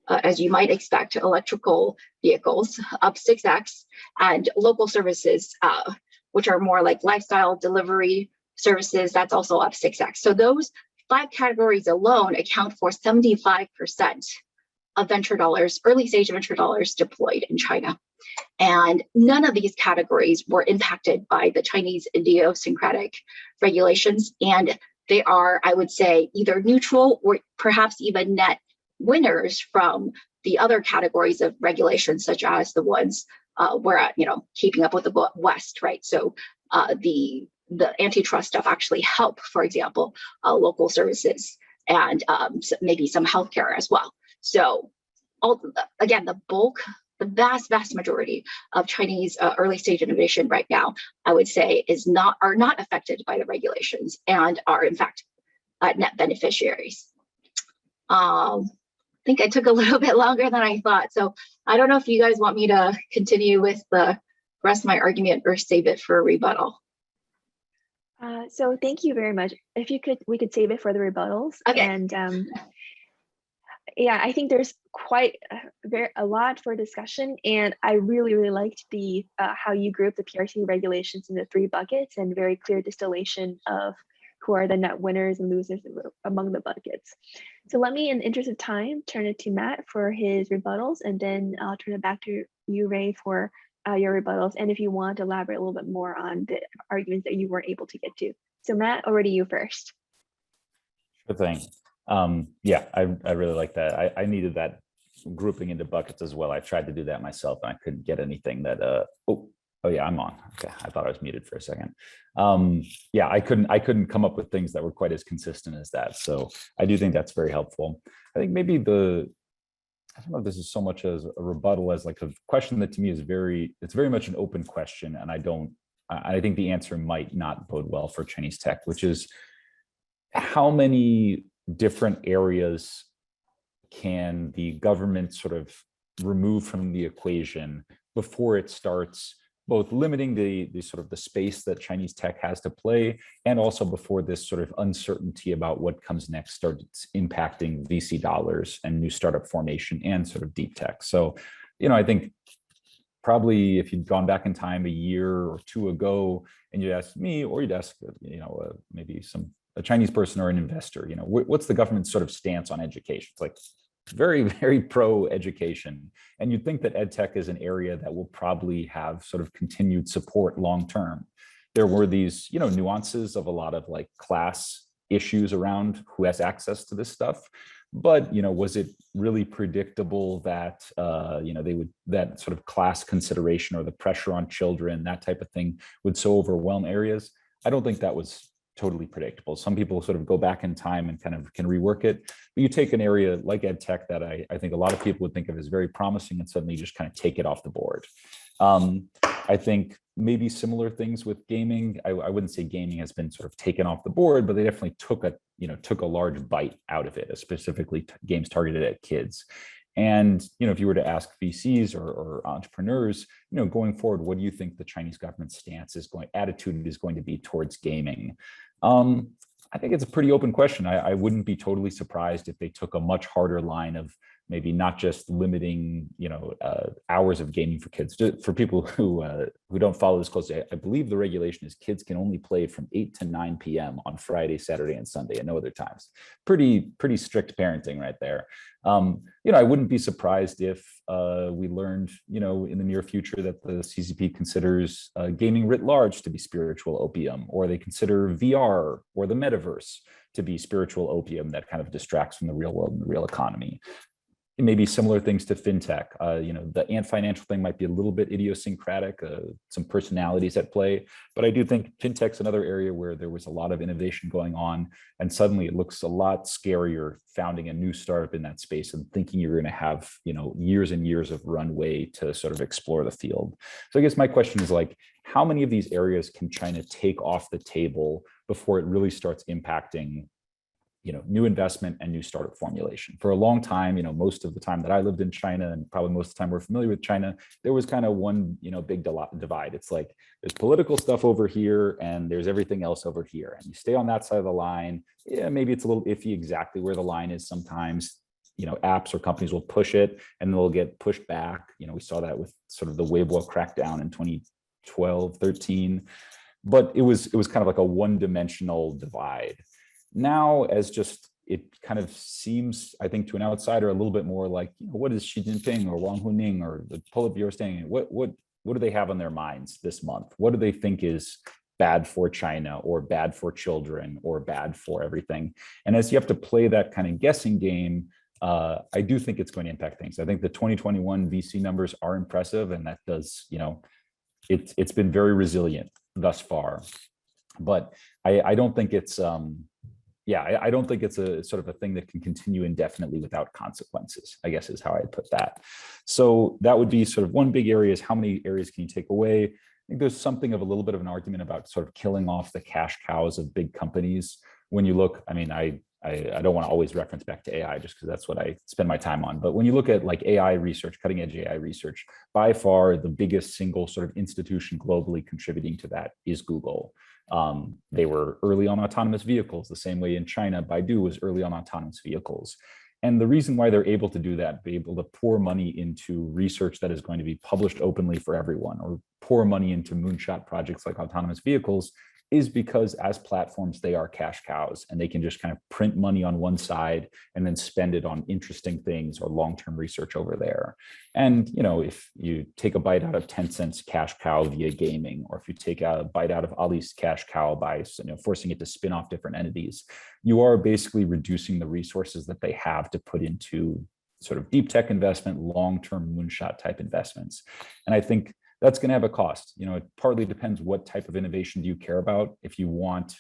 Speaker 4: as you might expect, electrical vehicles, up 6x. And local services, which are more like lifestyle delivery services, that's also up 6x. So those 5 categories alone account for 75% of venture dollars, early stage venture dollars deployed in China. And none of these categories were impacted by the Chinese idiosyncratic regulations. And they are, I would say, either neutral or perhaps even net winners from the other categories of regulations, such as the ones where, keeping up with the West, right? So the antitrust stuff actually help, for example, local services and maybe some healthcare as well. So again, the vast majority of Chinese early stage innovation right now, I would say, are not affected by the regulations and are in fact net beneficiaries. I think I took a little bit longer than I thought. So I don't know if you guys want me to continue with the rest of my argument or save it for a rebuttal.
Speaker 2: So thank you very much. If you could, we could save it for the rebuttals.
Speaker 4: Okay.
Speaker 2: And yeah, I think there's quite a lot for discussion, and I really liked the how you group the PRC regulations into 3 buckets and very clear distillation of who are the net winners and losers among the buckets. So let me, in the interest of time, turn it to Matt for his rebuttals, and then I'll turn it back to you, Ray, for your rebuttals, and if you want to elaborate a little bit more on the arguments that you weren't able to get to. So Matt, over to you first.
Speaker 3: Sure thing. Yeah, I really like that. I needed that grouping into buckets as well. I tried to do that myself and I couldn't get anything that, oh yeah, I'm on. Okay, I thought I was muted for a second. Yeah, I couldn't come up with things that were quite as consistent as that. So I do think that's very helpful. I think maybe I don't know if this is so much as a rebuttal as like a question that to me is it's very much an open question. And I think the answer might not bode well for Chinese tech, which is how many different areas can the government sort of remove from the equation before it starts both limiting the sort of the space that Chinese tech has to play, and also before this sort of uncertainty about what comes next starts impacting VC dollars and new startup formation and sort of deep tech. So, I think probably if you'd gone back in time a year or 2 ago and you'd ask me, or you'd ask, maybe a Chinese person or an investor, what's the government's sort of stance on education? It's like very pro education. And you'd think that ed tech is an area that will probably have sort of continued support long term. There were these, nuances of a lot of like class issues around who has access to this stuff. But, was it really predictable that, that sort of class consideration or the pressure on children, that type of thing would so overwhelm areas? I don't think that was totally predictable. Some people sort of go back in time and kind of can rework it. But you take an area like ed tech that I think a lot of people would think of as very promising and suddenly just kind of take it off the board. I think maybe similar things with gaming. I wouldn't say gaming has been sort of taken off the board, but they definitely took a large bite out of it, specifically games targeted at kids. And, if you were to ask VCs or entrepreneurs, going forward, what do you think the Chinese government's attitude is going to be towards gaming? I think it's a pretty open question. I wouldn't be totally surprised if they took a much harder line of maybe not just limiting, hours of gaming for kids. For people who don't follow this closely, I believe the regulation is kids can only play from 8 to 9 p.m. on Friday, Saturday, and Sunday, and no other times. Pretty strict parenting right there. I wouldn't be surprised if we learned, in the near future that the CCP considers gaming writ large to be spiritual opium, or they consider VR or the metaverse to be spiritual opium that kind of distracts from the real world and the real economy. Maybe similar things to fintech. The Ant Financial thing might be a little bit idiosyncratic, some personalities at play, but I do think fintech's another area where there was a lot of innovation going on, and suddenly it looks a lot scarier founding a new startup in that space and thinking you're going to have, years and years of runway to sort of explore the field. So I guess my question is like, how many of these areas can China take off the table before it really starts impacting new investment and new startup formulation? For a long time, most of the time that I lived in China, and probably most of the time we're familiar with China, there was kind of one, big divide. It's like there's political stuff over here and there's everything else over here. And you stay on that side of the line. Yeah, maybe it's a little iffy exactly where the line is sometimes. Apps or companies will push it and they'll get pushed back. We saw that with sort of the Weibo crackdown in 2012, 13. But it was kind of like a one-dimensional divide. Now, as just it kind of seems, I think, to an outsider a little bit more like, what is Xi Jinping or Wang Huning or the Politburo saying? What do they have on their minds this month? What do they think is bad for China or bad for children or bad for everything? And as you have to play that kind of guessing game, I do think it's going to impact things. I think the 2021 VC numbers are impressive, and that does, it's been very resilient thus far. But I don't think it's, I don't think it's a sort of a thing that can continue indefinitely without consequences, I guess is how I'd put that. So that would be sort of one big area, is how many areas can you take away? I think there's something of a little bit of an argument about sort of killing off the cash cows of big companies. When you look, I mean, I don't want to always reference back to AI just because that's what I spend my time on. But when you look at like AI research, cutting edge AI research, by far the biggest single sort of institution globally contributing to that is Google. They were early on autonomous vehicles, the same way in China, Baidu was early on autonomous vehicles. And the reason why they're able to do that, be able to pour money into research that is going to be published openly for everyone, or pour money into moonshot projects like autonomous vehicles, is because as platforms, they are cash cows, and they can just kind of print money on one side and then spend it on interesting things or long-term research over there. And, if you take a bite out of Tencent's cash cow via gaming, or if you take a bite out of Ali's cash cow by forcing it to spin off different entities, you are basically reducing the resources that they have to put into sort of deep tech investment, long-term moonshot type investments. And I think that's going to have a cost. It partly depends what type of innovation do you care about. If you want,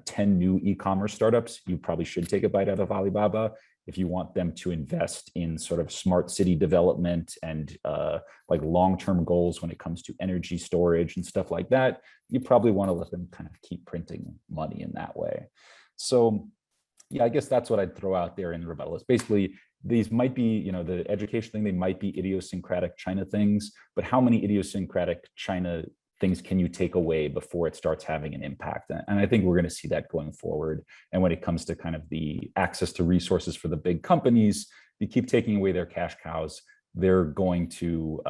Speaker 3: 10 new e-commerce startups, you probably should take a bite out of Alibaba. If you want them to invest in sort of smart city development and like long-term goals when it comes to energy storage and stuff like that, you probably want to let them kind of keep printing money in that way. So yeah, I guess that's what I'd throw out there in the rebuttal. Is basically, these might be, the education thing, they might be idiosyncratic China things, but how many idiosyncratic China things can you take away before it starts having an impact? And I think we're going to see that going forward. And when it comes to kind of the access to resources for the big companies, you keep taking away their cash cows, they're going to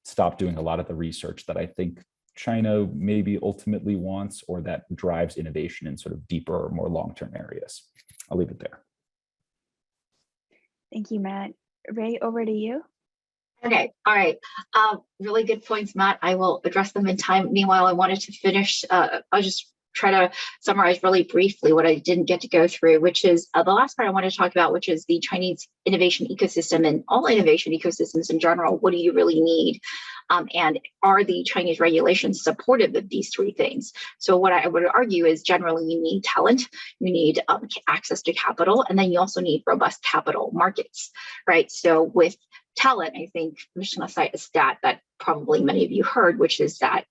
Speaker 3: stop doing a lot of the research that I think China maybe ultimately wants, or that drives innovation in sort of deeper or more long-term areas. I'll leave it there.
Speaker 2: Thank you, Matt. Ray, over to you.
Speaker 4: Okay, all right. Really good points, Matt. I will address them in time. Meanwhile, I wanted to finish, I'll just try to summarize really briefly what I didn't get to go through, which is the last part I wanted to talk about, which is the Chinese innovation ecosystem and all innovation ecosystems in general. What do you really need? And are the Chinese regulations supportive of these three things? So what I would argue is generally you need talent, you need access to capital, and then you also need robust capital markets, right? So with talent, I think I'm just going to cite a stat that probably many of you heard, which is that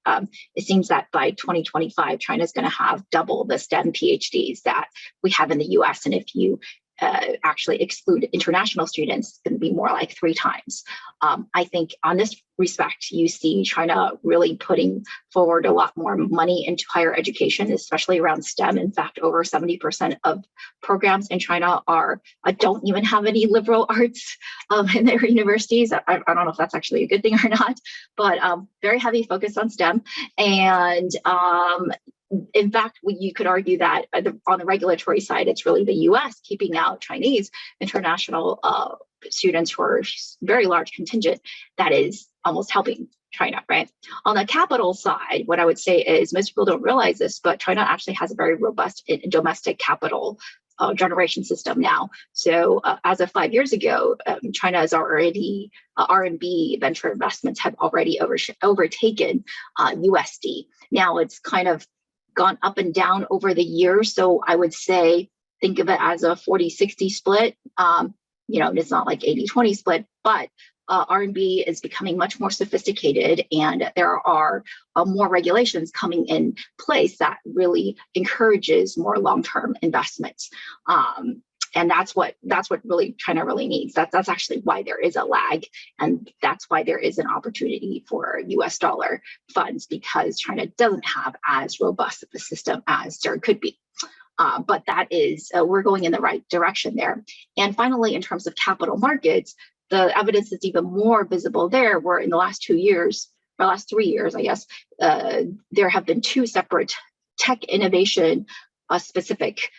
Speaker 4: it seems that by 2025, China is going to have double the STEM PhDs that we have in the US. And if you actually exclude international students, it's going to be more like 3 times. I think on this respect, you see China really putting forward a lot more money into higher education, especially around STEM. In fact, over 70% of programs in China don't even have any liberal arts in their universities. I don't know if that's actually a good thing or not, but very heavy focus on STEM. And in fact, you could argue that on the regulatory side, it's really the US keeping out Chinese international students who are a very large contingent that is almost helping China, right? On the capital side, what I would say is most people don't realize this, but China actually has a very robust domestic capital generation system now. So as of 5 years ago, China is already, RMB venture investments have already overtaken USD. Now it's kind of gone up and down over the years. So I would say, think of it as a 40-60 split. It's not like 80-20 split, but RMB is becoming much more sophisticated, and there are more regulations coming in place that really encourages more long-term investments. And that's what really China really needs. That's actually why there is a lag, and that's why there is an opportunity for US dollar funds, because China doesn't have as robust of a system as there could be. But that is, we're going in the right direction there. And finally, in terms of capital markets, the evidence is even more visible there, where in the last 2 years, or last 3 years, I guess, there have been 2 separate tech innovation specific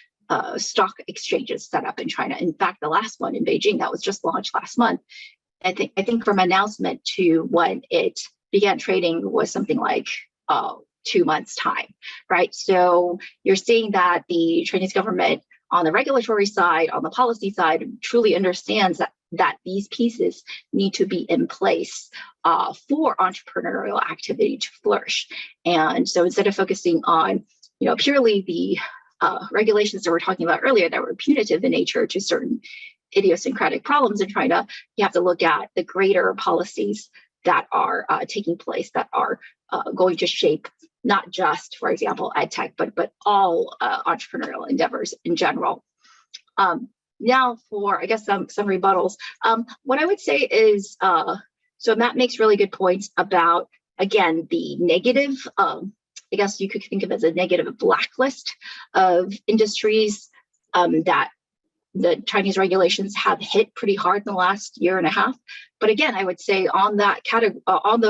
Speaker 4: stock exchanges set up in China. In fact, the last one in Beijing that was just launched last month, I think from announcement to when it began trading was something like 2 months time, right? So you're seeing that the Chinese government on the regulatory side, on the policy side, truly understands that these pieces need to be in place for entrepreneurial activity to flourish. And so instead of focusing on, purely the regulations that we're talking about earlier that were punitive in nature to certain idiosyncratic problems in China, you have to look at the greater policies that are taking place that are going to shape not just, for example, ed tech, but all entrepreneurial endeavors in general. Now for, I guess, some rebuttals. What I would say is, so Matt makes really good points about, again, the negative, I guess you could think of as a negative blacklist of industries that the Chinese regulations have hit pretty hard in the last year and a half. But again, I would say on that on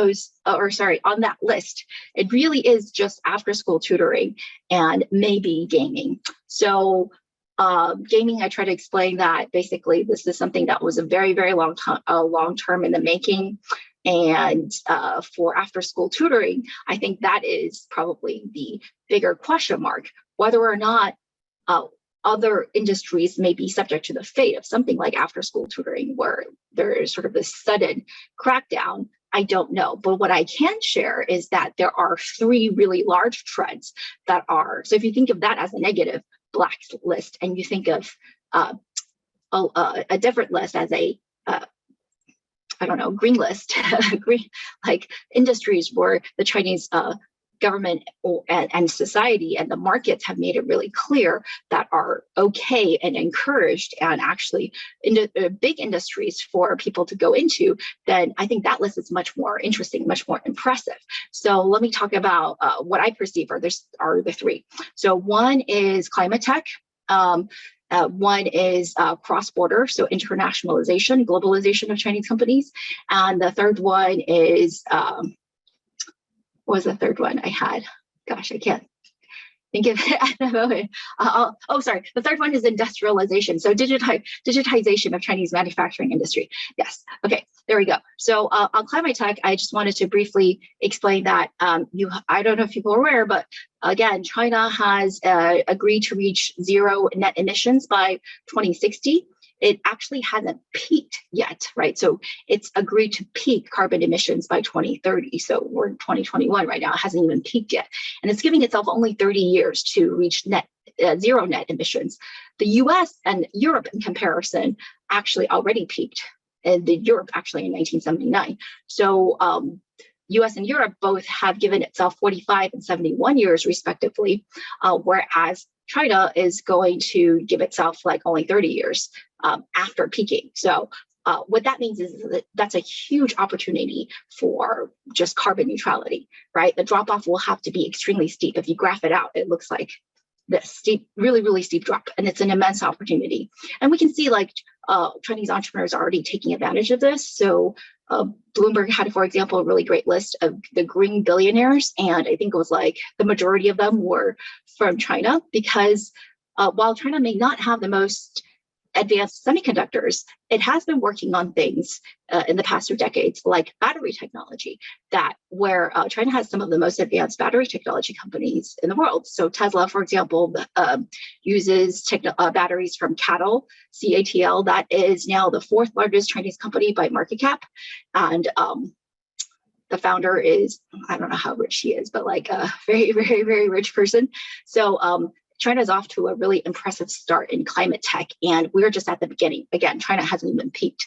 Speaker 4: that list, it really is just after school tutoring and maybe gaming. So gaming, I try to explain that basically this is something that was a very, very long term in the making. And for after school tutoring, I think that is probably the bigger question mark, whether or not other industries may be subject to the fate of something like after school tutoring, where there is sort of this sudden crackdown. I don't know. But what I can share is that there are 3 really large trends that are, so if you think of that as a negative blacklist, and you think of a different list as a, green list, green, like industries where the Chinese government and society and the markets have made it really clear that are okay and encouraged and actually big industries for people to go into, then I think that list is much more interesting, much more impressive. So let me talk about what I perceive are the 3. So one is climate tech. One is cross-border, so internationalization, globalization of Chinese companies. And the third one is, what was the third one I had? Gosh, I can't think of it at the moment. Sorry. The third one is industrialization. So digitization of Chinese manufacturing industry. Yes. Okay. There we go. So on climate tech, I just wanted to briefly explain that I don't know if people are aware, but again, China has agreed to reach zero net emissions by 2060. It actually hasn't peaked yet, right? So it's agreed to peak carbon emissions by 2030. So we're in 2021 right now. It hasn't even peaked yet. And it's giving itself only 30 years to reach zero net emissions. The US and Europe in comparison actually already peaked. And Europe actually in 1979. So US and Europe both have given itself 45 and 71 years respectively, whereas China is going to give itself like only 30 years after peaking. So what that means is that that's a huge opportunity for just carbon neutrality, right? The drop off will have to be extremely steep. If you graph it out, it looks like this steep, really, really steep drop, and it's an immense opportunity. And we can see like Chinese entrepreneurs are already taking advantage of this. So Bloomberg had, for example, a really great list of the green billionaires, and I think it was like the majority of them were from China, because while China may not have the most advanced semiconductors, it has been working on things in the past 2 decades, like battery technology, where China has some of the most advanced battery technology companies in the world. So Tesla, for example, uses batteries from CATL. That is now the 4th largest Chinese company by market cap. And the founder is, I don't know how rich she is, but like a very, very, very rich person. So China is off to a really impressive start in climate tech, and we're just at the beginning. Again, China hasn't even peaked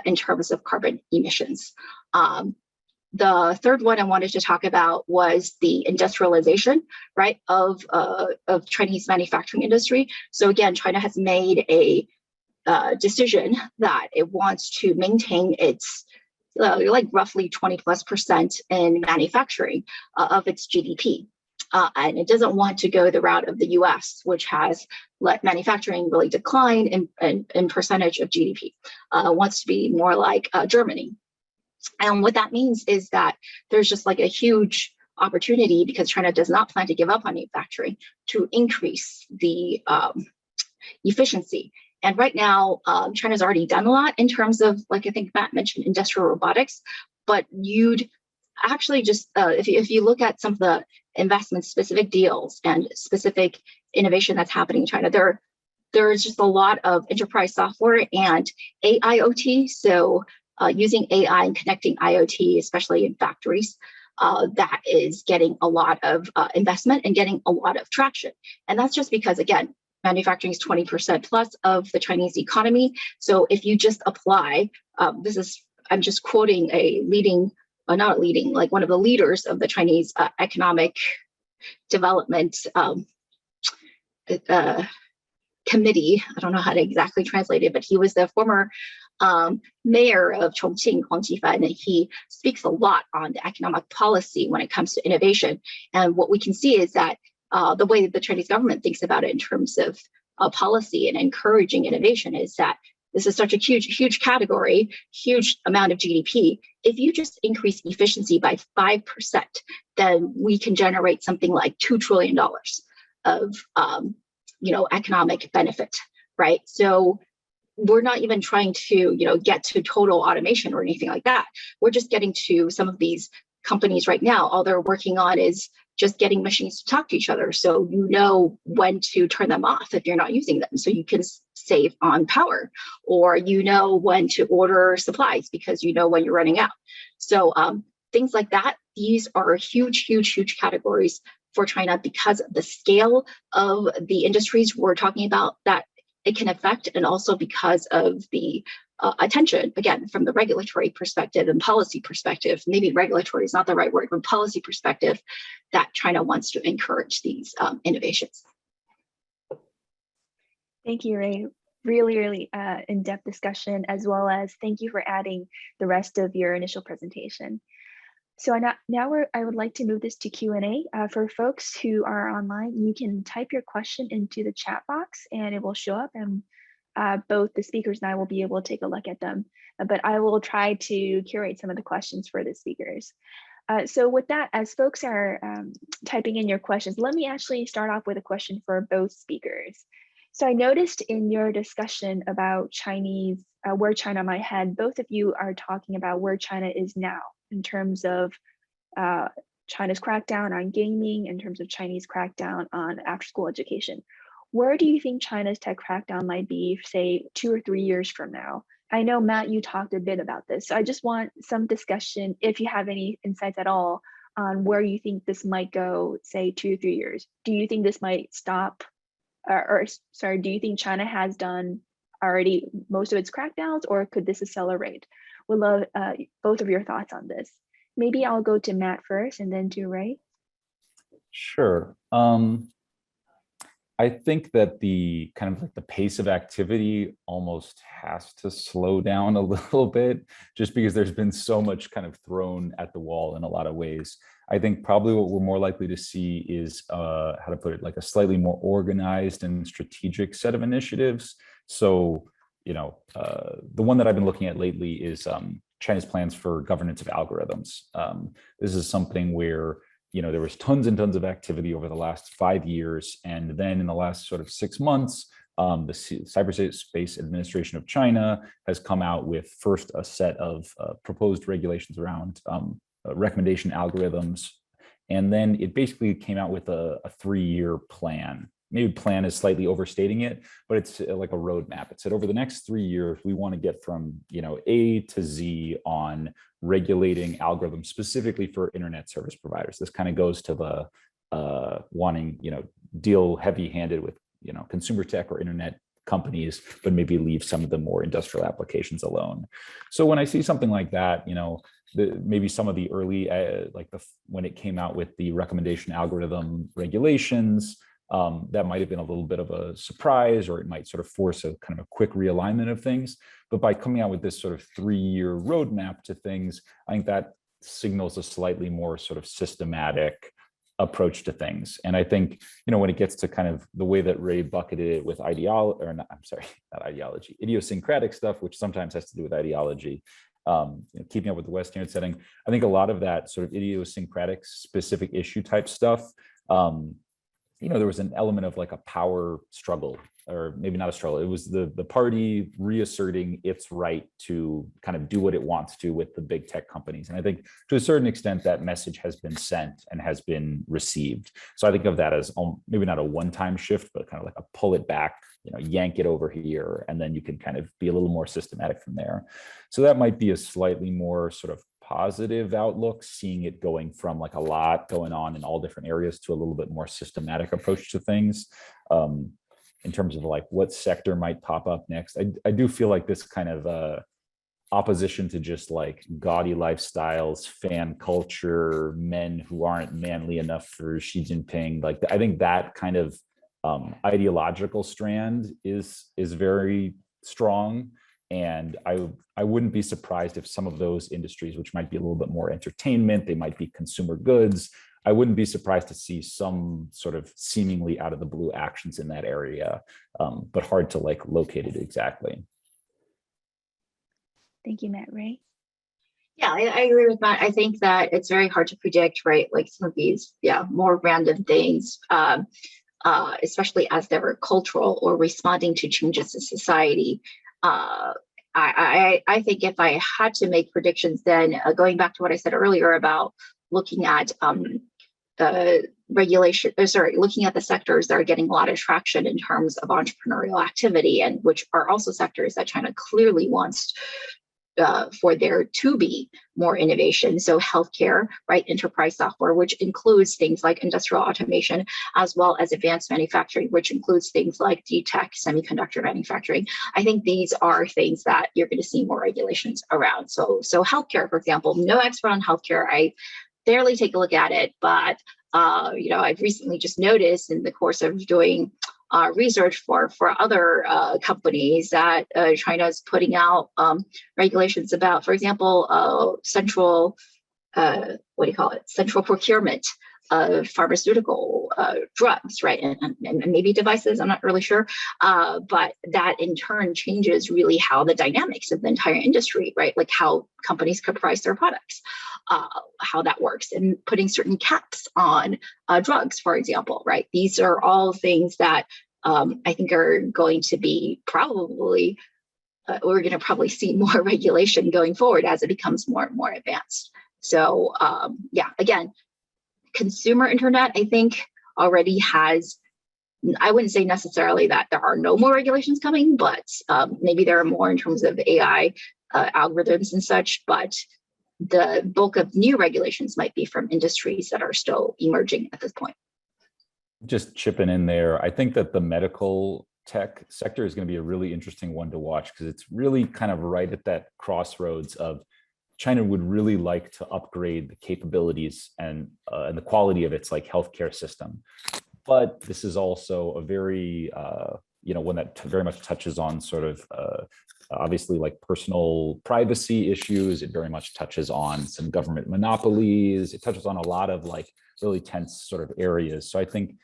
Speaker 4: in terms of carbon emissions. The third one I wanted to talk about was the industrialization, right, of Chinese manufacturing industry. So again, China has made a decision that it wants to maintain its like roughly 20+% in manufacturing of its GDP. And it doesn't want to go the route of the US, which has let manufacturing really decline in percentage of GDP. Wants to be more like Germany. And what that means is that there's just like a huge opportunity, because China does not plan to give up on manufacturing, to increase the efficiency. And right now, China's already done a lot in terms of, like I think Matt mentioned, industrial robotics, but you'd actually just, if you look at some of the investment specific deals and specific innovation that's happening in China, there's just a lot of enterprise software and AIoT. So using AI and connecting IoT, especially in factories, that is getting a lot of investment and getting a lot of traction. And that's just because, again, manufacturing is 20% plus of the Chinese economy. So if you just apply, I'm just quoting a leading, not leading, like one of the leaders of the Chinese economic development committee. I don't know how to exactly translate it, but he was the former mayor of Chongqing, Huang Jifan, and he speaks a lot on the economic policy when it comes to innovation. And what we can see is that the way that the Chinese government thinks about it in terms of policy and encouraging innovation is that this is such a huge category, huge amount of GDP. If you just increase efficiency by 5%, then we can generate something like $2 trillion of economic benefit, right? So we're not even trying to get to total automation or anything like that. We're just getting to some of these companies right now. All they're working on is just getting machines to talk to each other. So you know when to turn them off if you're not using them. So you can save on power, or you know when to order supplies because you know when you're running out. So things like that, these are huge categories for China because of the scale of the industries we're talking about that it can affect, and also because of the attention, again, from the regulatory perspective and policy perspective, maybe regulatory is not the right word, but policy perspective, that China wants to encourage these innovations.
Speaker 2: Thank you, Ray. Really in-depth discussion, as well as thank you for adding the rest of your initial presentation. So I would like to move this to Q&A. For folks who are online, you can type your question into the chat box and it will show up, and both the speakers and I will be able to take a look at them. But I will try to curate some of the questions for the speakers. So with that, as folks are typing in your questions, let me actually start off with a question for both speakers. So I noticed in your discussion about Chinese, where China might head, both of you are talking about where China is now in terms of China's crackdown on gaming, in terms of Chinese crackdown on after-school education. Where do you think China's tech crackdown might be, say, 2 or 3 years from now? I know, Matt, you talked a bit about this. So I just want some discussion, if you have any insights at all, on where you think this might go, say, 2 or 3 years. Do you think this might stop, do you think China has done already most of its crackdowns, or could this accelerate? Would love both of your thoughts on this. Maybe I'll go to Matt first and then to Ray.
Speaker 3: Sure. I think that the kind of like the pace of activity almost has to slow down a little bit, just because there's been so much kind of thrown at the wall in a lot of ways. I think probably what we're more likely to see is, how to put it, like a slightly more organized and strategic set of initiatives. So, the one that I've been looking at lately is China's plans for governance of algorithms. This is something where there was tons and tons of activity over the last 5 years. And then in the last sort of 6 months, the Cyberspace Administration of China has come out with first a set of proposed regulations around recommendation algorithms. And then it basically came out with a 3-year plan. Maybe plan is slightly overstating it, but it's like a roadmap. It said over the next 3 years, we want to get from A to Z on regulating algorithms specifically for internet service providers. This kind of goes to the wanting deal heavy-handed with consumer tech or internet companies, but maybe leave some of the more industrial applications alone. So when I see something like that, maybe some of the early when it came out with the recommendation algorithm regulations, that might have been a little bit of a surprise, or it might sort of force a kind of a quick realignment of things. But by coming out with this sort of 3-year roadmap to things, I think that signals a slightly more sort of systematic approach to things. And I think, when it gets to kind of the way that Ray bucketed it with idiosyncratic stuff, which sometimes has to do with ideology, keeping up with the Western setting, I think a lot of that sort of idiosyncratic specific issue type stuff, there was an element of like a power struggle, or maybe not a struggle. It was the party reasserting its right to kind of do what it wants to with the big tech companies. And I think to a certain extent that message has been sent and has been received. So I think of that as maybe not a one-time shift, but kind of like a pull it back, yank it over here, and then you can kind of be a little more systematic from there. So that might be a slightly more sort of positive outlook, seeing it going from like a lot going on in all different areas to a little bit more systematic approach to things. In terms of like what sector might pop up next, I do feel like this kind of opposition to just like gaudy lifestyles, fan culture, men who aren't manly enough for Xi Jinping, like I think that kind of ideological strand is very strong. And I wouldn't be surprised if some of those industries, which might be a little bit more entertainment, they might be consumer goods, I wouldn't be surprised to see some sort of seemingly out of the blue actions in that area, but hard to like locate it exactly.
Speaker 2: Thank you, Matt. Ray?
Speaker 4: Yeah, I agree with Matt. I think that it's very hard to predict, right? Like some of these, more random things, especially as they're cultural or responding to changes in society. I think if I had to make predictions, then going back to what I said earlier about looking at looking at the sectors that are getting a lot of traction in terms of entrepreneurial activity, and which are also sectors that China clearly wants for there to be more innovation. So healthcare, right, enterprise software, which includes things like industrial automation, as well as advanced manufacturing, which includes things like DTech, semiconductor manufacturing. I think these are things that you're going to see more regulations around. So healthcare, for example, no expert on healthcare. I barely take a look at it, but I've recently just noticed in the course of doing research for other companies that China is putting out regulations about, for example, central procurement of pharmaceutical drugs, right? And maybe devices, I'm not really sure. But that in turn changes really how the dynamics of the entire industry, right? Like how companies could price their products, how that works, and putting certain caps on drugs, for example, right? These are all things that I think are going to be probably, we're going to probably see more regulation going forward as it becomes more and more advanced. So again, consumer internet, I think, already has, I wouldn't say necessarily that there are no more regulations coming, but maybe there are more in terms of AI algorithms and such, but the bulk of new regulations might be from industries that are still emerging at this point.
Speaker 3: Just chipping in there, I think that the medical tech sector is going to be a really interesting one to watch, because it's really kind of right at that crossroads of China would really like to upgrade the capabilities and the quality of its like healthcare system. But this is also a very, one that very much touches on sort of obviously like personal privacy issues. It very much touches on some government monopolies. It touches on a lot of like really tense sort of areas. So I think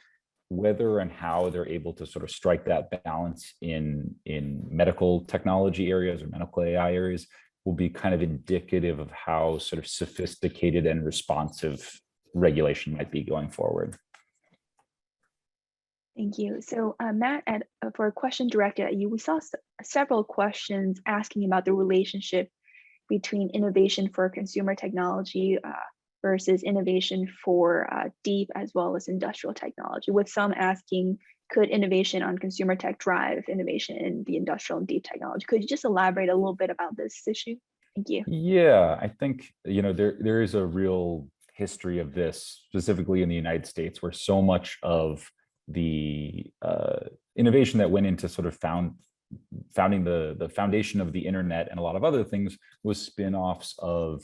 Speaker 3: whether and how they're able to sort of strike that balance in medical technology areas or medical AI areas will be kind of indicative of how sort of sophisticated and responsive regulation might be going forward.
Speaker 2: Thank you. So Matt, for a question directed at you, we saw several questions asking about the relationship between innovation for consumer technology versus innovation for deep as well as industrial technology, with some asking, could innovation on consumer tech drive innovation in the industrial and deep technology? Could you just elaborate a little bit about this issue? Thank you.
Speaker 3: Yeah, I think, there is a real history of this, specifically in the United States, where so much of the innovation that went into sort of founding the foundation of the internet and a lot of other things was spin-offs of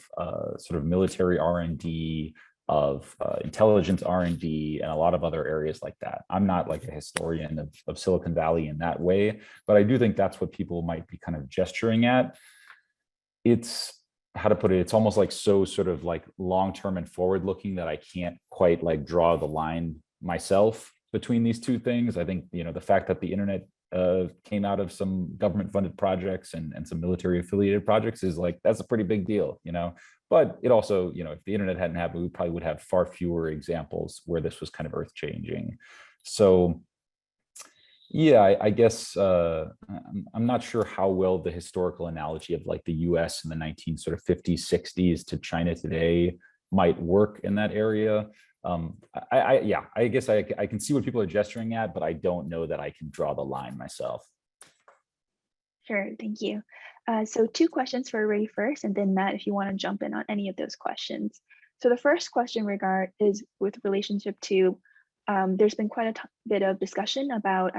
Speaker 3: sort of military R&D, of intelligence R&D, and a lot of other areas like that. I'm not like a historian of Silicon Valley in that way, but I do think that's what people might be kind of gesturing at. It's, how to put it, it's almost like so sort of like long-term and forward-looking that I can't quite like draw the line myself between these two things. I think, the fact that the internet came out of some government-funded projects and some military-affiliated projects is like, that's a pretty big deal, But it also, if the internet hadn't happened, we probably would have far fewer examples where this was kind of earth-changing. So yeah, I guess I'm not sure how well the historical analogy of like the US in the 1950s, 60s to China today might work in that area. Yeah, I guess I can see what people are gesturing at, but I don't know that I can draw the line myself.
Speaker 2: Sure, thank you. So 2 questions for Ray first, and then Matt, if you want to jump in on any of those questions. So the first question is with relationship to, there's been quite a bit of discussion about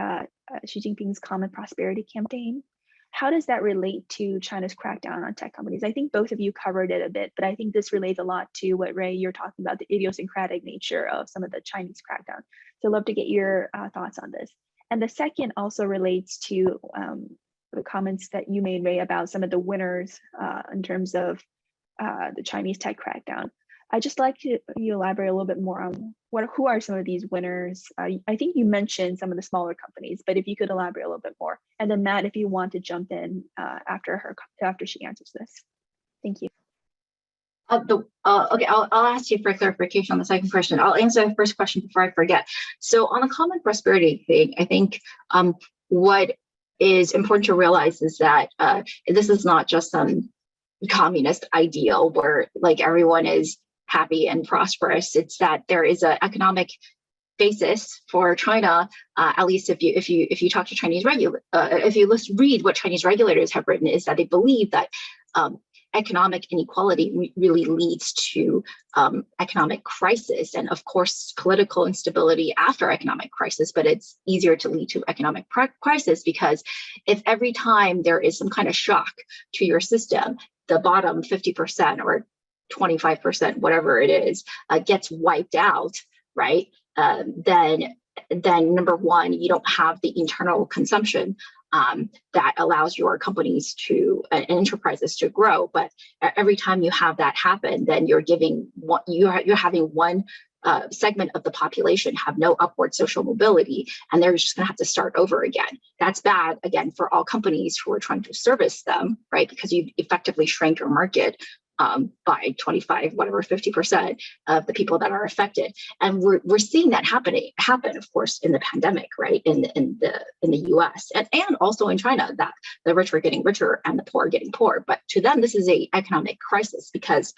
Speaker 2: Xi Jinping's Common Prosperity campaign. How does that relate to China's crackdown on tech companies? I think both of you covered it a bit, but I think this relates a lot to what, Ray, you're talking about, the idiosyncratic nature of some of the Chinese crackdown. So I'd love to get your thoughts on this. And the second also relates to the comments that you made, Ray, about some of the winners in terms of the Chinese tech crackdown. I'd just like you elaborate a little bit more on who are some of these winners. I think you mentioned some of the smaller companies, but if you could elaborate a little bit more. And then Matt, if you want to jump in after she answers this. Thank you.
Speaker 4: Okay, I'll ask you for clarification on the second question. I'll answer the first question before I forget. So on the common prosperity thing, I think what is important to realize is that this is not just some communist ideal where like everyone is happy and prosperous. It's that there is an economic basis for China. At least if you talk to Chinese if you read what Chinese regulators have written, is that they believe that economic inequality really leads to economic crisis, and of course political instability after economic crisis. But it's easier to lead to economic crisis because if every time there is some kind of shock to your system, the bottom 50% or 25%, whatever it is, gets wiped out, right? Then number one, you don't have the internal consumption that allows your companies and enterprises to grow. But every time you have that happen, then you're having one segment of the population have no upward social mobility, and they're just going to have to start over again. That's bad, again, for all companies who are trying to service them, right? Because you effectively shrank your market by 25, whatever, 50% of the people that are affected. And we're seeing that happen, of course, in the pandemic, right? In the US and also in China, that the rich are getting richer and the poor are getting poor. But to them, this is a economic crisis because,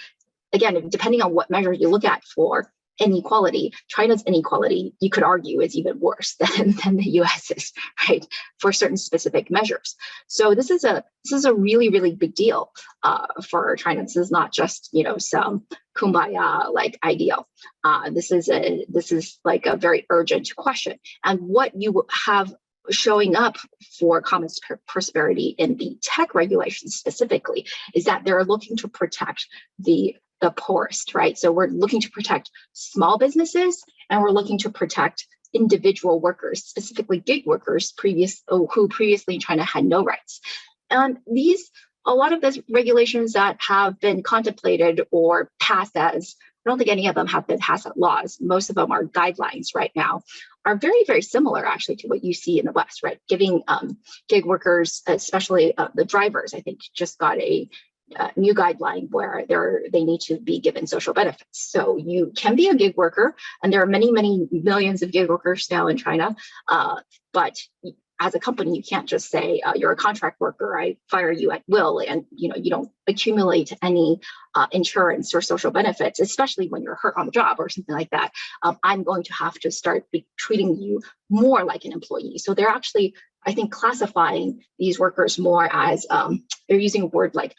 Speaker 4: again, depending on what measure you look at for inequality, China's inequality, you could argue, is even worse than the US's, right? For certain specific measures. So this is a really, really big deal for China. This is not just, some kumbaya like ideal. This is like a very urgent question. And what you have showing up for common prosperity in the tech regulations specifically is that they're looking to protect the poorest, right? So we're looking to protect small businesses, and we're looking to protect individual workers, specifically gig workers, who previously in China had no rights. And a lot of the regulations that have been contemplated or passed as, I don't think any of them have been passed as laws. Most of them are guidelines right now, are very, very similar actually to what you see in the West, right? Giving gig workers, especially the drivers, I think just got a new guideline where they need to be given social benefits. So you can be a gig worker, and there are many, many millions of gig workers now in China. But as a company, you can't just say you're a contract worker, I fire you at will, and you don't accumulate any insurance or social benefits, especially when you're hurt on the job or something like that. I'm going to have to start treating you more like an employee. So they're actually, I think, classifying these workers more as they're using a word like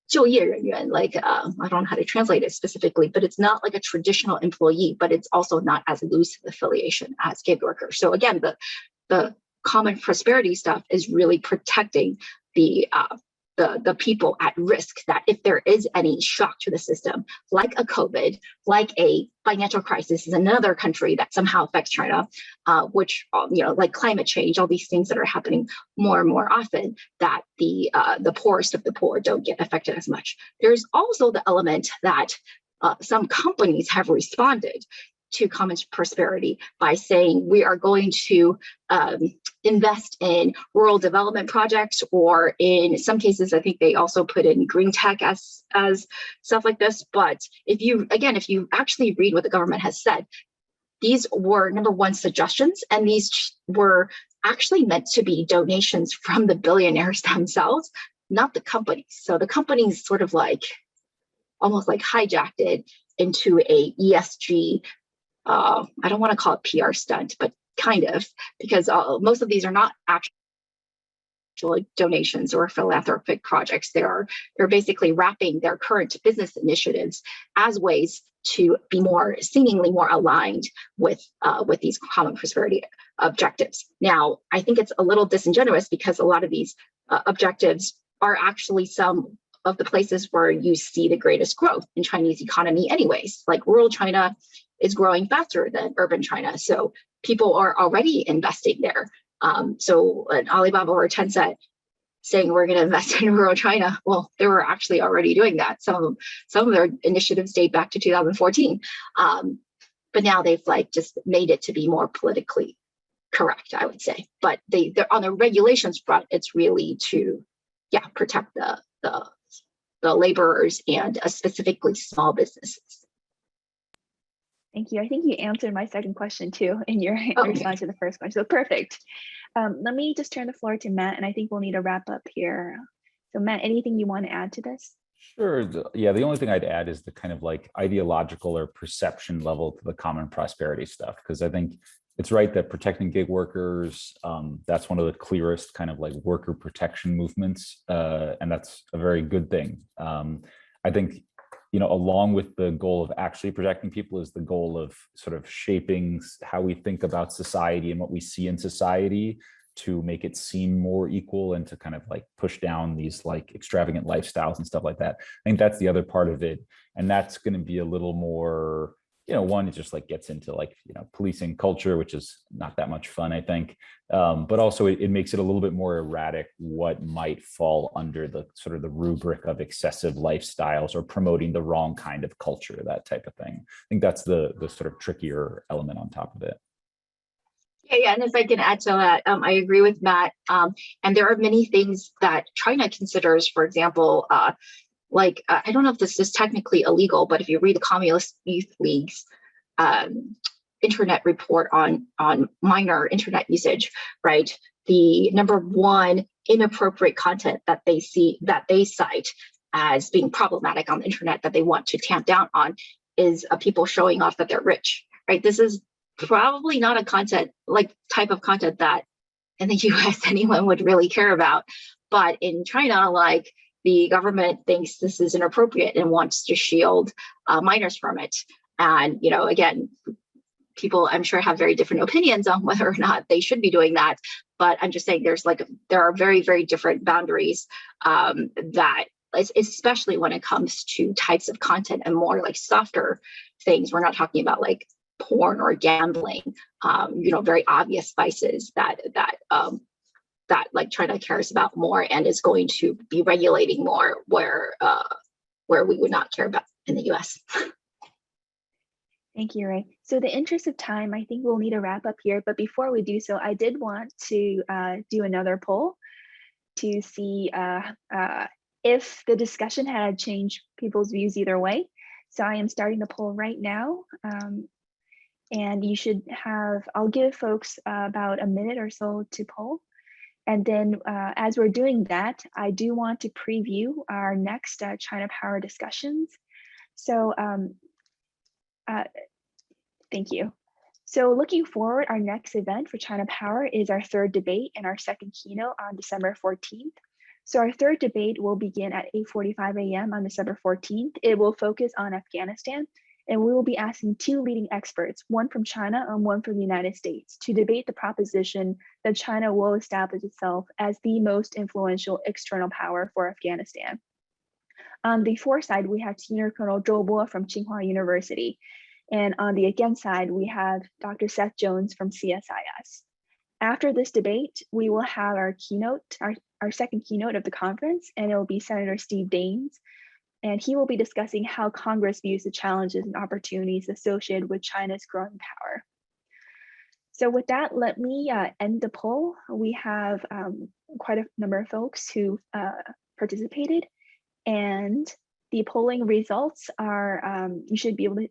Speaker 4: 就业人员, like I don't know how to translate it specifically, but it's not like a traditional employee, but it's also not as loose of affiliation as gig workers. So again, the common prosperity stuff is really protecting the people at risk, that if there is any shock to the system, like a COVID, like a financial crisis in another country that somehow affects China, which, like climate change, all these things that are happening more and more often, that the poorest of the poor don't get affected as much. There's also the element that some companies have responded to common prosperity by saying we are going to invest in rural development projects, or in some cases, I think they also put in green tech as stuff like this. But if you actually read what the government has said, these were number one suggestions, and these were actually meant to be donations from the billionaires themselves, not the companies. So the companies sort of like almost like hijacked it into a ESG, I don't want to call it PR stunt, but kind of, because most of these are not actually donations or philanthropic projects. They're basically wrapping their current business initiatives as ways to be more seemingly more aligned with these common prosperity objectives. Now, I think it's a little disingenuous because a lot of these objectives are actually some of the places where you see the greatest growth in Chinese economy anyways. Like rural China is growing faster than urban China. So people are already investing there. So an Alibaba or Tencent saying we're going to invest in rural China, well, they were actually already doing that. Some of their initiatives date back to 2014. But now they've like just made it to be more politically correct, I would say. But they're on the regulations front, it's really to protect the laborers and specifically small businesses.
Speaker 2: Thank you. I think you answered my second question too in your response to the first question. So perfect. Let me just turn the floor to Matt, and I think we'll need to wrap up here. So Matt, anything you want to add to this?
Speaker 3: Sure. Yeah, the only thing I'd add is the kind of like ideological or perception level to the common prosperity stuff, because I think it's right that protecting gig workers, that's one of the clearest kind of like worker protection movements, and that's a very good thing. I think, along with the goal of actually protecting people is the goal of sort of shaping how we think about society and what we see in society to make it seem more equal and to kind of like push down these like extravagant lifestyles and stuff like that. I think that's the other part of it. And that's going to be a little more, one, it just like gets into like, policing culture, which is not that much fun, I think. But also it makes it a little bit more erratic what might fall under the sort of the rubric of excessive lifestyles or promoting the wrong kind of culture, that type of thing. I think that's the sort of trickier element on top of it.
Speaker 4: Yeah, and if I can add to that, I agree with Matt. And there are many things that China considers, for example, I don't know if this is technically illegal, but if you read the Communist Youth League's internet report on minor internet usage, right? The number one inappropriate content that they cite as being problematic on the internet that they want to tamp down on is people showing off that they're rich, right? This is probably not a type of content that in the US anyone would really care about. But in China, the government thinks this is inappropriate and wants to shield minors from it. And, again, people I'm sure have very different opinions on whether or not they should be doing that. But I'm just saying there are very, very different boundaries that, especially when it comes to types of content and more like softer things. We're not talking about like porn or gambling, very obvious vices that like China cares about more and is going to be regulating more where we would not care about in the US.
Speaker 2: Thank you, Ray. So in the interest of time, I think we'll need to wrap up here. But before we do so, I did want to do another poll to see if the discussion had changed people's views either way. So I am starting the poll right now. And you should I'll give folks about a minute or so to poll. And then as we're doing that, I do want to preview our next China Power discussions. So thank you. So looking forward, our next event for China Power is our third debate and our second keynote on December 14th. So our third debate will begin at 8:45 a.m. on December 14th. It will focus on Afghanistan, and we will be asking two leading experts, one from China and one from the United States, to debate the proposition that China will establish itself as the most influential external power for Afghanistan. On the for side, we have Senior Colonel Zhou Bo from Tsinghua University. And on the against side, we have Dr. Seth Jones from CSIS. After this debate, we will have our keynote, our second keynote of the conference, and it will be Senator Steve Daines. And he will be discussing how Congress views the challenges and opportunities associated with China's growing power. So with that, let me end the poll. We have quite a number of folks who participated, and the polling results are, you should be able to,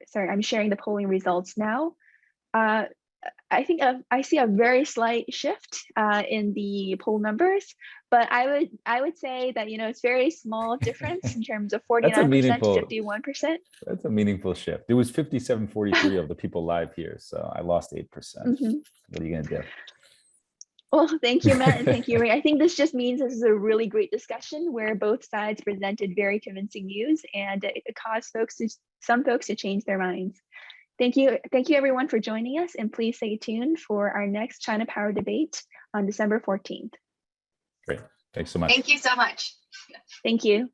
Speaker 2: sorry, I'm sharing the polling results now. I think I see a very slight shift in the poll numbers, but I would say that it's very small difference in terms of 49% to 51%.
Speaker 3: That's a meaningful shift. It was 57-43 of the people live here, so I lost 8%. What are you gonna do?
Speaker 2: Well, thank you, Matt, and thank you, Ray. I think this just means this is a really great discussion where both sides presented very convincing views, and it caused some folks to change their minds. Thank you everyone for joining us, and please stay tuned for our next China Power debate on December 14th.
Speaker 3: Great, thanks so much.
Speaker 4: Thank you so much.
Speaker 2: Thank you.